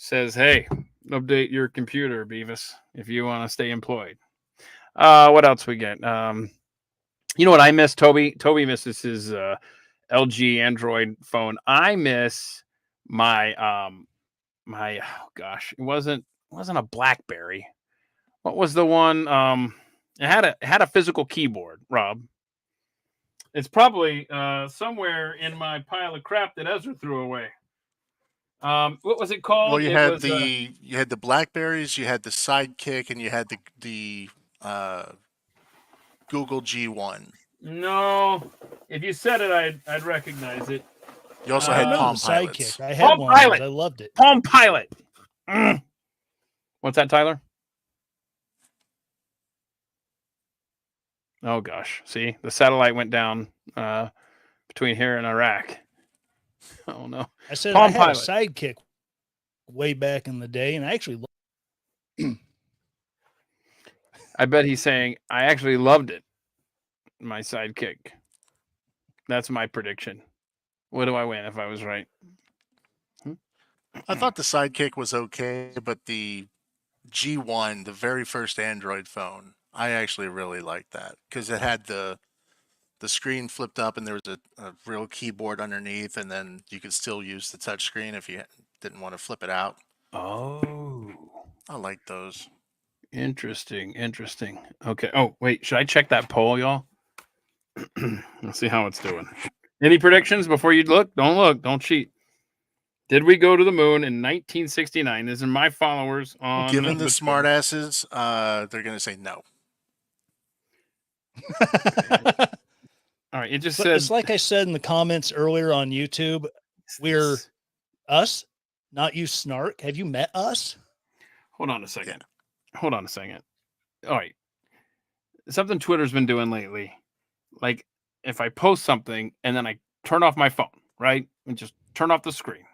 [SPEAKER 1] says, "Hey, update your computer, Beavis, if you want to stay employed." What else we get? You know what I miss? Toby misses his LG Android phone. I miss my my oh gosh, it wasn't a BlackBerry. What was the one? It had a physical keyboard, Rob. It's probably somewhere in my pile of crap that Ezra threw away. What was it called?
[SPEAKER 2] Well, you had the Blackberries, you had the Sidekick, and you had the Google G1.
[SPEAKER 1] No, if you said it, I'd recognize it.
[SPEAKER 2] You also
[SPEAKER 3] I
[SPEAKER 2] had
[SPEAKER 3] remember
[SPEAKER 2] Palm
[SPEAKER 3] the
[SPEAKER 2] Pilots.
[SPEAKER 3] Sidekick. I had
[SPEAKER 1] Palm
[SPEAKER 3] one.
[SPEAKER 1] Pilot.
[SPEAKER 3] I loved it.
[SPEAKER 1] Palm Pilot. What's that, Tyler? Oh gosh, see, the satellite went down between here and Iraq. Oh no.
[SPEAKER 3] I said
[SPEAKER 1] Palm
[SPEAKER 3] I had
[SPEAKER 1] Pilot.
[SPEAKER 3] a Sidekick way back in the day, and I actually
[SPEAKER 1] I bet he's saying I actually loved it. My Sidekick. That's my prediction. What do I win if I was right?
[SPEAKER 2] I thought the Sidekick was okay, but the G1, the very first Android phone, I actually really liked that because it had the screen flipped up and there was a real keyboard underneath, and then you could still use the touch screen if you didn't want to flip it out.
[SPEAKER 1] Oh,
[SPEAKER 2] I like those.
[SPEAKER 1] Interesting. Okay. Oh, wait. Should I check that poll, y'all? Let's see how it's doing. Any predictions before you look? Don't look. Don't cheat. Did we go to the moon in 1969? This is my followers on.
[SPEAKER 2] Given the smartasses, they're going to say no.
[SPEAKER 1] All right. It just
[SPEAKER 3] But
[SPEAKER 1] says.
[SPEAKER 3] it's like I said in the comments earlier on YouTube. We're us, not you, Snark. Have you met us?
[SPEAKER 1] Hold on a second. All right. Something Twitter's been doing lately. Like if I post something and then I turn off my phone, right? And just turn off the screen.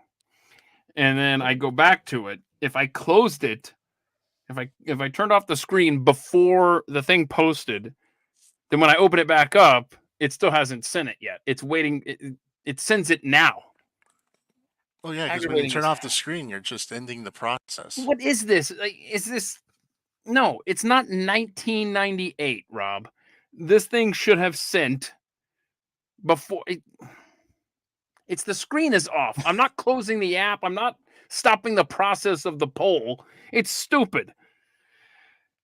[SPEAKER 1] And then I go back to it. If I closed it, if I turned off the screen before the thing posted, then when I open it back up, it still hasn't sent it yet. It's waiting. It sends it now.
[SPEAKER 2] Oh yeah, because when you turn off the screen, you're just ending the process.
[SPEAKER 1] What is this? Like, is this? No, it's not 1998, Rob. This thing should have sent before. It's the screen is off. I'm not closing the app. I'm not stopping the process of the poll. It's stupid.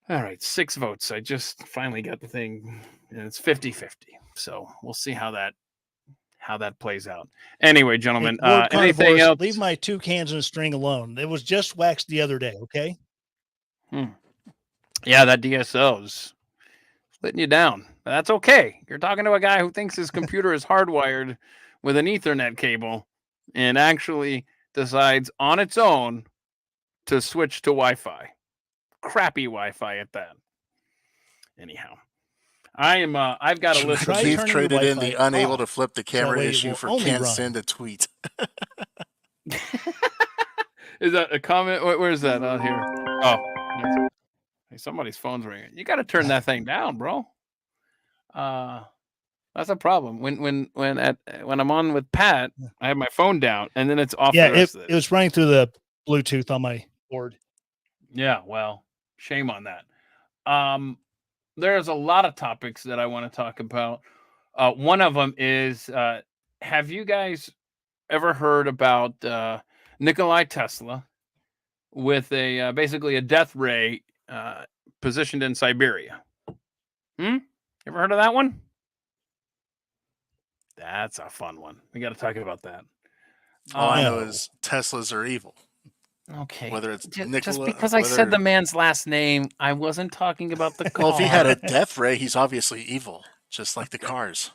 [SPEAKER 1] All right, 6 votes. I just finally got the thing, and it's 50-50. So we'll see how that plays out. Anyway, gentlemen,
[SPEAKER 3] Lord
[SPEAKER 1] anything
[SPEAKER 3] Carnivores,
[SPEAKER 1] else?
[SPEAKER 3] leave my 2 cans and a string alone. It was just waxed the other day, okay?
[SPEAKER 1] Yeah, that DSL is letting you down. That's okay. You're talking to a guy who thinks his computer is hardwired with an Ethernet cable and actually decides on its own to switch to Wi-Fi. Crappy Wi-Fi at that. Anyhow, I've got a list of
[SPEAKER 3] Try
[SPEAKER 2] Keith
[SPEAKER 3] turning
[SPEAKER 2] traded
[SPEAKER 3] your
[SPEAKER 2] in the
[SPEAKER 3] Wi-Fi
[SPEAKER 2] unable
[SPEAKER 3] off,
[SPEAKER 2] to flip the
[SPEAKER 3] that
[SPEAKER 2] camera
[SPEAKER 3] way it
[SPEAKER 2] issue
[SPEAKER 3] will
[SPEAKER 2] for
[SPEAKER 3] only
[SPEAKER 2] can't
[SPEAKER 3] run.
[SPEAKER 2] send a tweet.
[SPEAKER 1] Is that a comment? Where's that on here? Oh, hey, somebody's phone's ringing. You got to turn that thing down, bro. That's a problem. When I'm on with Pat, I have my phone down, and then it's off.
[SPEAKER 3] Yeah,
[SPEAKER 1] the rest of
[SPEAKER 3] it was running through the Bluetooth on my board.
[SPEAKER 1] Yeah, well, shame on that. There's a lot of topics that I want to talk about. One of them is, have you guys ever heard about Nikolai Tesla with a basically a death ray positioned in Siberia? Ever heard of that one? That's a fun one. We got to talk about that.
[SPEAKER 2] All I know
[SPEAKER 3] No.
[SPEAKER 2] is Teslas are evil.
[SPEAKER 1] Okay.
[SPEAKER 2] Whether it's
[SPEAKER 1] just
[SPEAKER 2] Nikola,
[SPEAKER 1] because I said the man's last name, I wasn't talking about the car.
[SPEAKER 2] Well, if he had a death ray, he's obviously evil, just like the cars.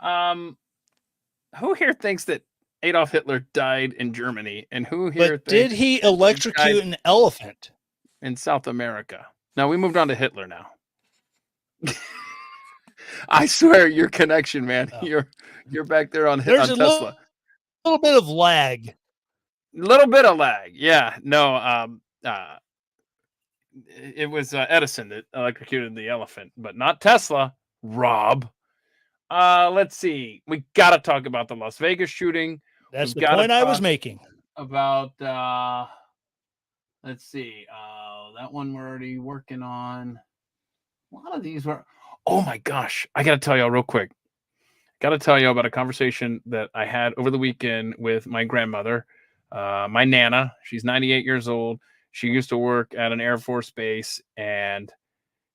[SPEAKER 1] Who here thinks that Adolf Hitler died in Germany, and who here
[SPEAKER 3] But did
[SPEAKER 1] thinks
[SPEAKER 3] he
[SPEAKER 1] Hitler
[SPEAKER 3] electrocute
[SPEAKER 1] died
[SPEAKER 3] an elephant?
[SPEAKER 1] in South America? No, we moved on to Hitler now. I swear, your connection, man.
[SPEAKER 3] Oh.
[SPEAKER 1] You're back there on
[SPEAKER 3] There's
[SPEAKER 1] on
[SPEAKER 3] a
[SPEAKER 1] Tesla.
[SPEAKER 3] little bit of lag.
[SPEAKER 1] Little bit of lag. Yeah. No. It was Edison that electrocuted the elephant, but not Tesla. Rob. Let's see. We got to talk about the Las Vegas shooting.
[SPEAKER 3] That's
[SPEAKER 1] We've
[SPEAKER 3] the
[SPEAKER 1] gotta
[SPEAKER 3] point I was
[SPEAKER 1] talk
[SPEAKER 3] making.
[SPEAKER 1] About let's see. That one we're already working on. A lot of these were. Oh my gosh! I got to tell y'all real quick. Got to tell you about a conversation that I had over the weekend with my grandmother, my Nana. She's 98 years old. She used to work at an Air Force base, and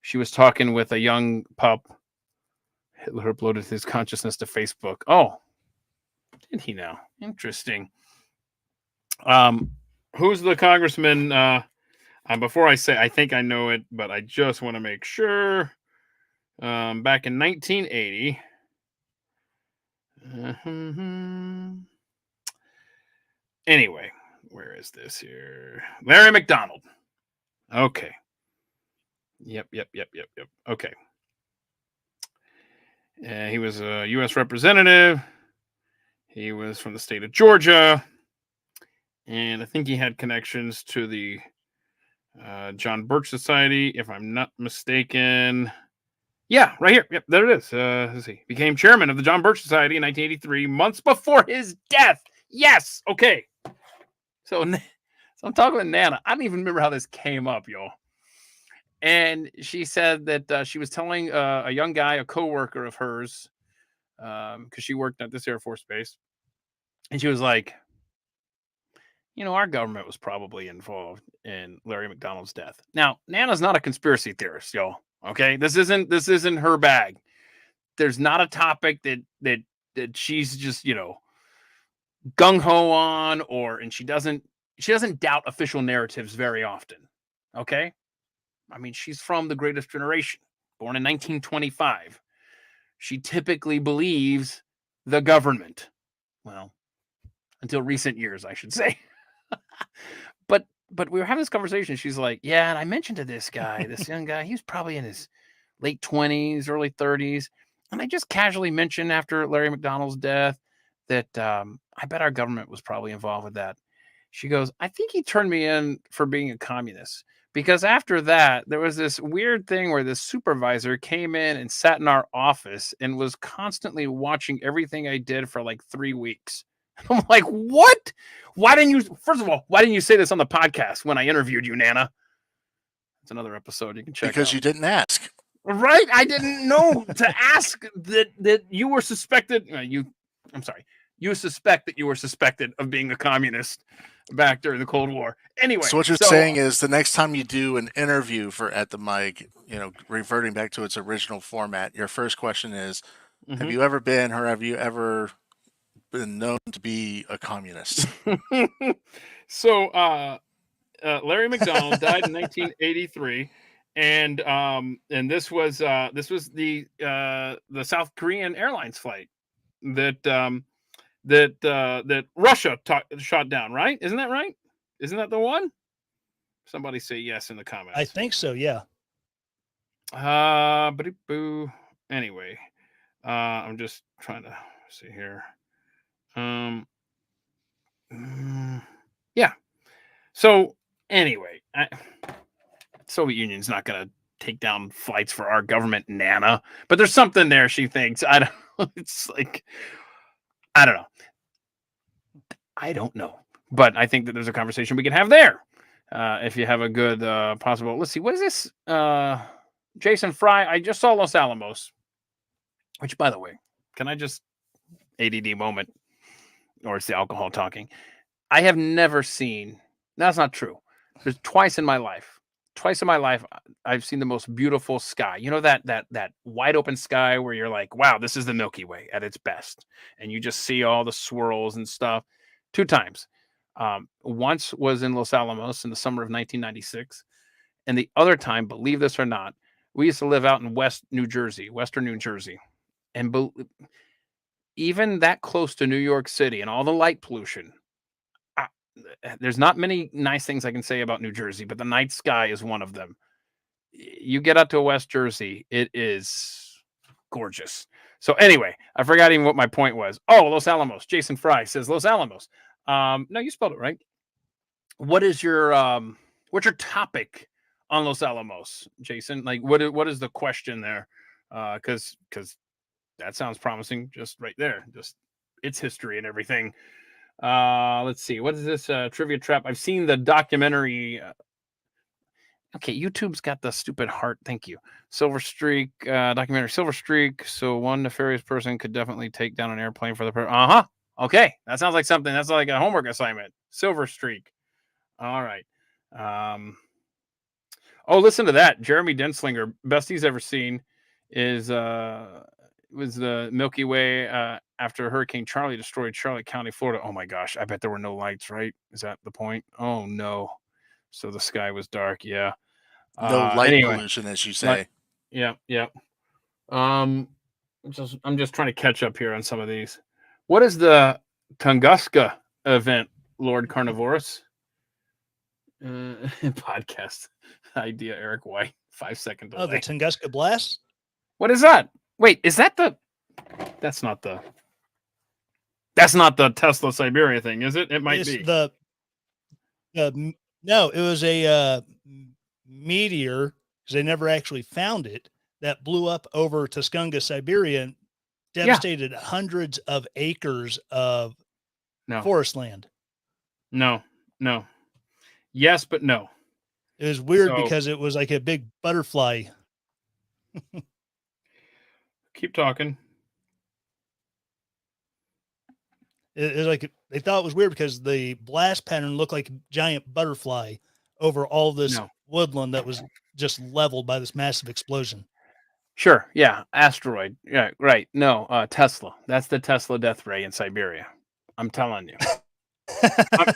[SPEAKER 1] she was talking with a young pup. Hitler uploaded his consciousness to Facebook. Oh, did he now? Interesting. Who's the congressman? Before I say, I think I know it, but I just want to make sure. Back in 1980. Anyway, where is this here? Larry McDonald. Okay. Yep. Okay. He was a U.S. representative. He was from the state of Georgia. And I think he had connections to the John Birch Society, if I'm not mistaken. Yeah, right here. Yep, there it is. Let's see. Became chairman of the John Birch Society in 1983, months before his death. Yes. Okay. So I'm talking with Nana. I don't even remember how this came up, y'all. And she said that she was telling a young guy, a coworker of hers, because she worked at this Air Force base, and she was like, our government was probably involved in Larry McDonald's death. Now, Nana's not a conspiracy theorist, y'all. Okay, this isn't her bag. There's not a topic that she's just gung ho on, and she doesn't doubt official narratives very often. Okay, I mean, she's from the Greatest Generation, born in 1925. She typically believes the government. Well, until recent years, I should say. But we were having this conversation. She's like, yeah, and I mentioned to this guy, this young guy, he was probably in his late 20s, early 30s. And I just casually mentioned after Larry McDonald's death that I bet our government was probably involved with that. She goes, I think he turned me in for being a communist. Because after that, there was this weird thing where this supervisor came in and sat in our office and was constantly watching everything I did for like 3 weeks. I'm like, what? First of all, why didn't you say this on the podcast when I interviewed you, Nana? It's another episode you can check
[SPEAKER 2] because
[SPEAKER 1] out.
[SPEAKER 2] You didn't ask.
[SPEAKER 1] Right? I didn't know to ask that you were suspected. I'm sorry. you suspect that you were suspected of being a communist back during the Cold War. Anyway,
[SPEAKER 2] So what you're saying is the next time you do an interview for At the Mic, reverting back to its original format, your first question is, have you ever been or have you ever been known to be a communist?
[SPEAKER 1] So Larry McDonald died in 1983, and this was the South Korean Airlines flight that Russia shot down, right? Isn't that right? Isn't that the one? Somebody say yes in the comments.
[SPEAKER 3] I think so. Yeah.
[SPEAKER 1] Boo. Anyway, I'm just trying to see here. Yeah. So anyway, Soviet Union's not going to take down flights for our government, Nana. But there's something there. She thinks. I don't. It's like I don't know. I don't know. But I think that there's a conversation we can have there. If you have a good possible. Let's see. What is this? Jason Fry. I just saw Los Alamos. Which, by the way, can I just ADD moment, or it's the alcohol talking? I have never seen. That's not true. There's twice in my life, I've seen the most beautiful sky. You know that wide open sky where you're like, wow, this is the Milky Way at its best, and you just see all the swirls and stuff. 2 times. Once was in Los Alamos in the summer of 1996, and the other time, believe this or not, we used to live out in western New Jersey, and even that close to New York City and all the light pollution. There's not many nice things I can say about New Jersey, but the night sky is one of them. You get out to West Jersey, it is gorgeous. So anyway, I forgot even what my point was. Oh, Los Alamos. Jason Fry says Los Alamos. No, you spelled it right. What is your what's your topic on Los Alamos, Jason? Like what is the question there? Because that sounds promising just right there. Just its history and everything. Let's see. What is this trivia trap? I've seen the documentary. Okay, YouTube's got the stupid heart. Thank you. Silver Streak documentary. Silver Streak. So one nefarious person could definitely take down an airplane for the Okay, that sounds like something. That's like a homework assignment. Silver Streak. All right. Oh, listen to that. Jeremy Denslinger, best he's ever seen is was the Milky Way after Hurricane Charlie destroyed Charlotte County, Florida. Oh my gosh, I bet there were no lights, right? Is that the point? Oh no. So the sky was dark, yeah.
[SPEAKER 2] No light pollution, as you say.
[SPEAKER 1] Yeah. I'm just trying to catch up here on some of these. What is the Tunguska event, Lord Carnivorous? Podcast idea, Eric White. 5-second delay.
[SPEAKER 3] Oh, the Tunguska Blast?
[SPEAKER 1] What is that? Wait, is that that's not the Tesla Siberia thing, is it? It might be.
[SPEAKER 3] No, it was a meteor, because they never actually found it, that blew up over Tuscanga, Siberia, and devastated hundreds of acres of forest land.
[SPEAKER 1] No. Yes, but no.
[SPEAKER 3] It was weird because it was like a big butterfly.
[SPEAKER 1] Keep talking.
[SPEAKER 3] It was like they thought it was weird because the blast pattern looked like a giant butterfly over all this woodland that was just leveled by this massive explosion.
[SPEAKER 1] Sure. Yeah. Asteroid. Yeah. Right. No. Tesla. That's the Tesla death ray in Siberia. I'm telling you.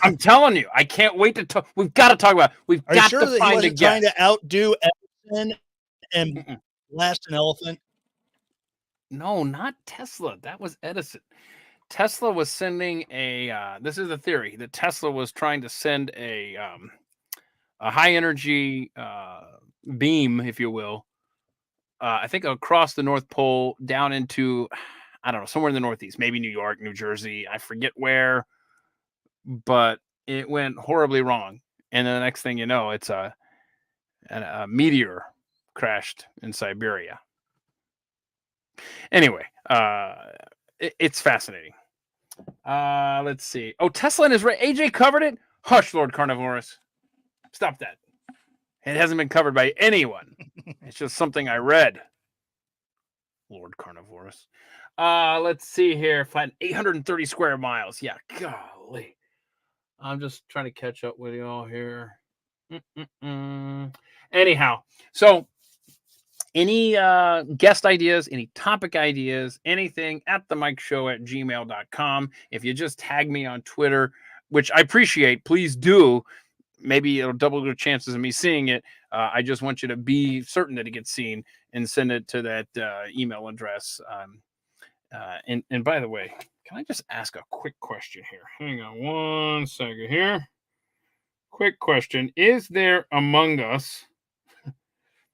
[SPEAKER 1] I'm telling you. I can't wait to talk. We've got to talk about it. We've got
[SPEAKER 3] sure
[SPEAKER 1] to
[SPEAKER 3] that
[SPEAKER 1] find
[SPEAKER 3] he
[SPEAKER 1] a
[SPEAKER 3] wasn't trying
[SPEAKER 1] guest.
[SPEAKER 3] to outdo Edison and blast an elephant?
[SPEAKER 1] No, not Tesla. That was Edison. Tesla was sending this is the theory that Tesla was trying to send a high energy beam, if you will, I think across the North Pole down into, I don't know, somewhere in the Northeast, maybe New York, New Jersey. I forget where, but it went horribly wrong. And then the next thing you know, it's a meteor crashed in Siberia. Anyway, it's fascinating. Let's see. Oh, Tesla and his AJ covered it. Hush, Lord Carnivorous. Stop that. It hasn't been covered by anyone. It's just something I read. Lord Carnivorous. Let's see here. Flat 830 square miles. Yeah, golly. I'm just trying to catch up with you all here. Anyhow, so any guest ideas, any topic ideas, anything at themikeshow@gmail.com. If you just tag me on Twitter, which I appreciate, please do. Maybe it'll double your chances of me seeing it. I just want you to be certain that it gets seen and send it to that email address. And by the way, can I just ask a quick question here? Hang on one second here. Quick question. Is there among us,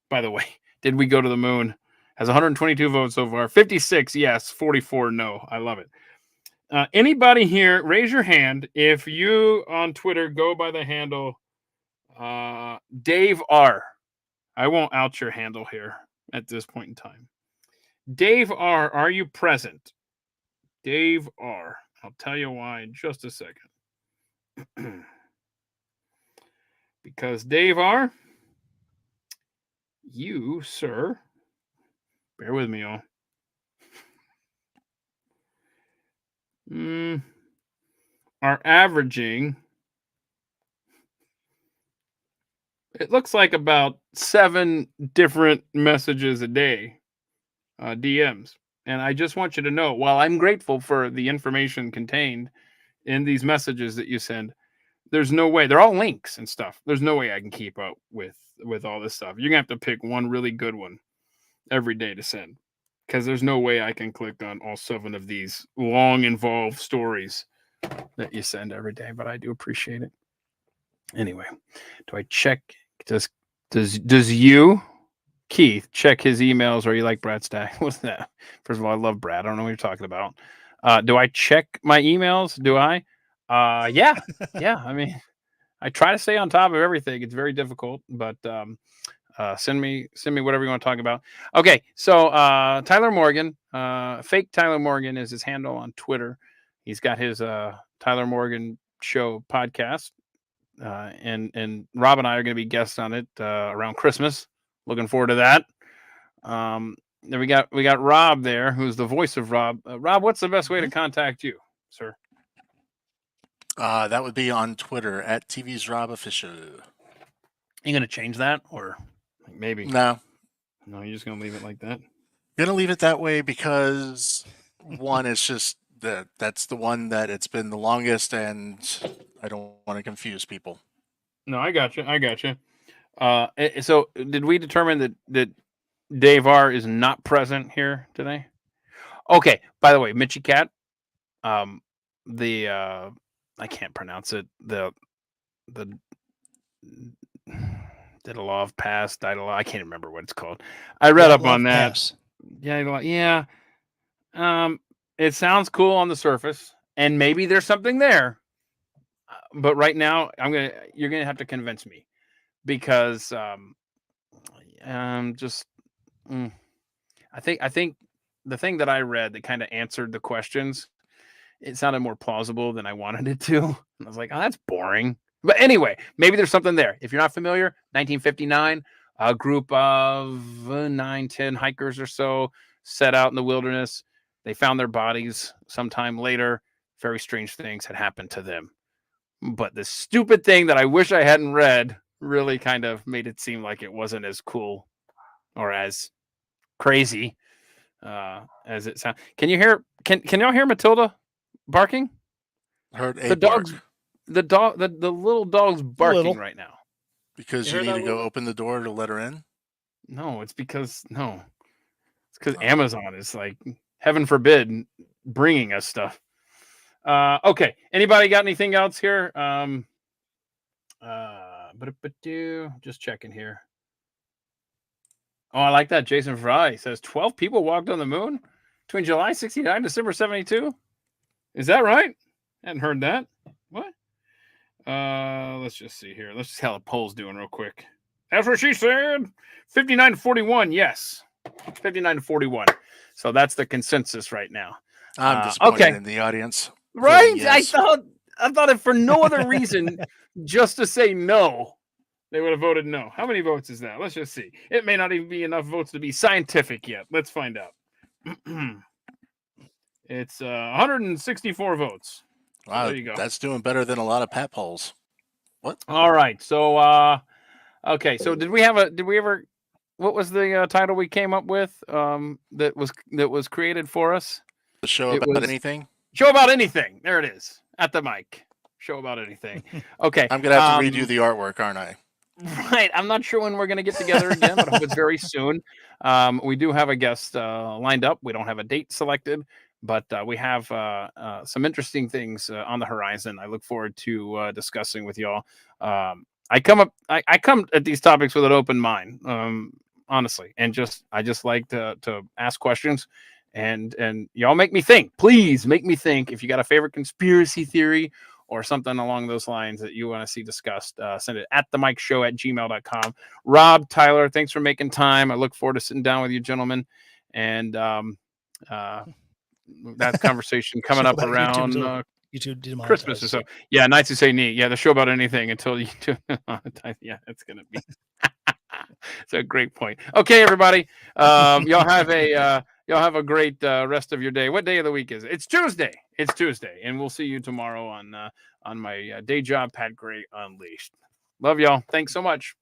[SPEAKER 1] by the way, did we go to the moon? Has 122 votes so far. 56 yes, 44 no. I love it. Anybody here, raise your hand if you on Twitter go by the handle Dave R. I won't out your handle here at this point in time. Dave R., are you present? Dave R. I'll tell you why in just a second. Because Dave R., you, sir, bear with me, all. Are averaging, it looks like about 7 different messages a day, DMs. And I just want you to know, while I'm grateful for the information contained in these messages that you send, there's no way, they're all links and stuff. There's no way I can keep up with all this stuff. You're going to have to pick one really good one every day to send, because there's no way I can click on all 7 of these long, involved stories that you send every day, but I do appreciate it. Anyway, do I check? Does you, Keith, check his emails, or you like Brad Stack? What's that? First of all, I love Brad. I don't know what you're talking about. Do I check my emails? Do I? Yeah. I mean, I try to stay on top of everything. It's very difficult, but send me whatever you want to talk about. Okay, so Tyler Morgan, fake Tyler Morgan is his handle on Twitter. He's got his Tyler Morgan Show podcast, and Rob and I are going to be guests on it around Christmas. Looking forward to that. Then we got Rob there, who's the voice of Rob. Rob, what's the best way to contact you, sir?
[SPEAKER 2] That would be on Twitter at TV's Rob Official.
[SPEAKER 1] You going to change that, or maybe?
[SPEAKER 2] No,
[SPEAKER 1] you're just going to leave it like that.
[SPEAKER 2] Gonna leave it that way because one, it's just that's the one that it's been the longest, and I don't want to confuse people.
[SPEAKER 1] No, I got you. So did we determine that Dave R. is not present here today? Okay. By the way, Mitchie Cat, I can't pronounce it. The Didalov Pass, I can't remember what it's called. I read up on that.
[SPEAKER 3] Pass.
[SPEAKER 1] Yeah. It sounds cool on the surface, and maybe there's something there. But right now, you're gonna have to convince me, because I think the thing that I read that kind of answered the questions, it sounded more plausible than I wanted it to. And I was like, oh, that's boring. But anyway, maybe there's something there. If you're not familiar, 1959, a group of 9-10 hikers or so set out in the wilderness. They found their bodies sometime later. Very strange things had happened to them. But the stupid thing that I wish I hadn't read really kind of made it seem like it wasn't as cool or as crazy as it sounds. Can you hear? Can y'all hear Matilda barking?
[SPEAKER 2] Heard
[SPEAKER 1] the dogs. The little dog's barking right now.
[SPEAKER 2] Because you need to go open the door to let her in?
[SPEAKER 1] No, it's because Amazon is like, heaven forbid, bringing us stuff. Okay. Anybody got anything else here? Just checking here. Oh, I like that. Jason Fry says 12 people walked on the moon between July 69 and December 72. Is that right? Hadn't heard that. What? Let's just see here. Let's just see how the poll's doing real quick. That's what she said. 59-41. Yes. 59-41. So that's the consensus right now.
[SPEAKER 2] I'm disappointed in the audience.
[SPEAKER 1] Right? Yes. I thought if for no other reason, just to say no, they would have voted no. How many votes is that? Let's just see. It may not even be enough votes to be scientific yet. Let's find out. It's 164 votes.
[SPEAKER 2] Wow,
[SPEAKER 1] there you go.
[SPEAKER 2] that's doing better than a lot of Pat polls. What?
[SPEAKER 1] All right. So okay. So did we ever what was the title we came up with that was created for us?
[SPEAKER 2] The show
[SPEAKER 1] It
[SPEAKER 2] about
[SPEAKER 1] was
[SPEAKER 2] anything?
[SPEAKER 1] Show about anything. There it is. At the mic. Show about anything. Okay.
[SPEAKER 2] I'm gonna have to redo the artwork, aren't I?
[SPEAKER 1] Right. I'm not sure when we're going to get together again, but I hope it's very soon. We do have a guest lined up. We don't have a date selected, but we have some interesting things on the horizon. I look forward to discussing with y'all. I come at these topics with an open mind, honestly, and I just like to ask questions, and y'all make me think. Please make me think. If you got a favorite conspiracy theory or something along those lines that you want to see discussed, send it at themikeshow@gmail.com. Rob, Tyler, thanks for making time. I look forward to sitting down with you gentlemen. And that conversation coming
[SPEAKER 3] Show
[SPEAKER 1] up
[SPEAKER 3] about
[SPEAKER 1] around
[SPEAKER 3] YouTube demonetized,
[SPEAKER 1] Christmas or so. Yeah, nice to say neat. Yeah, the show about anything until you do. Yeah, it's going to be. It's a great point. Okay, everybody. Y'all have a great rest of your day. What day of the week is it? It's Tuesday. It's Tuesday, and we'll see you tomorrow on my day job, Pat Gray Unleashed. Love y'all. Thanks so much.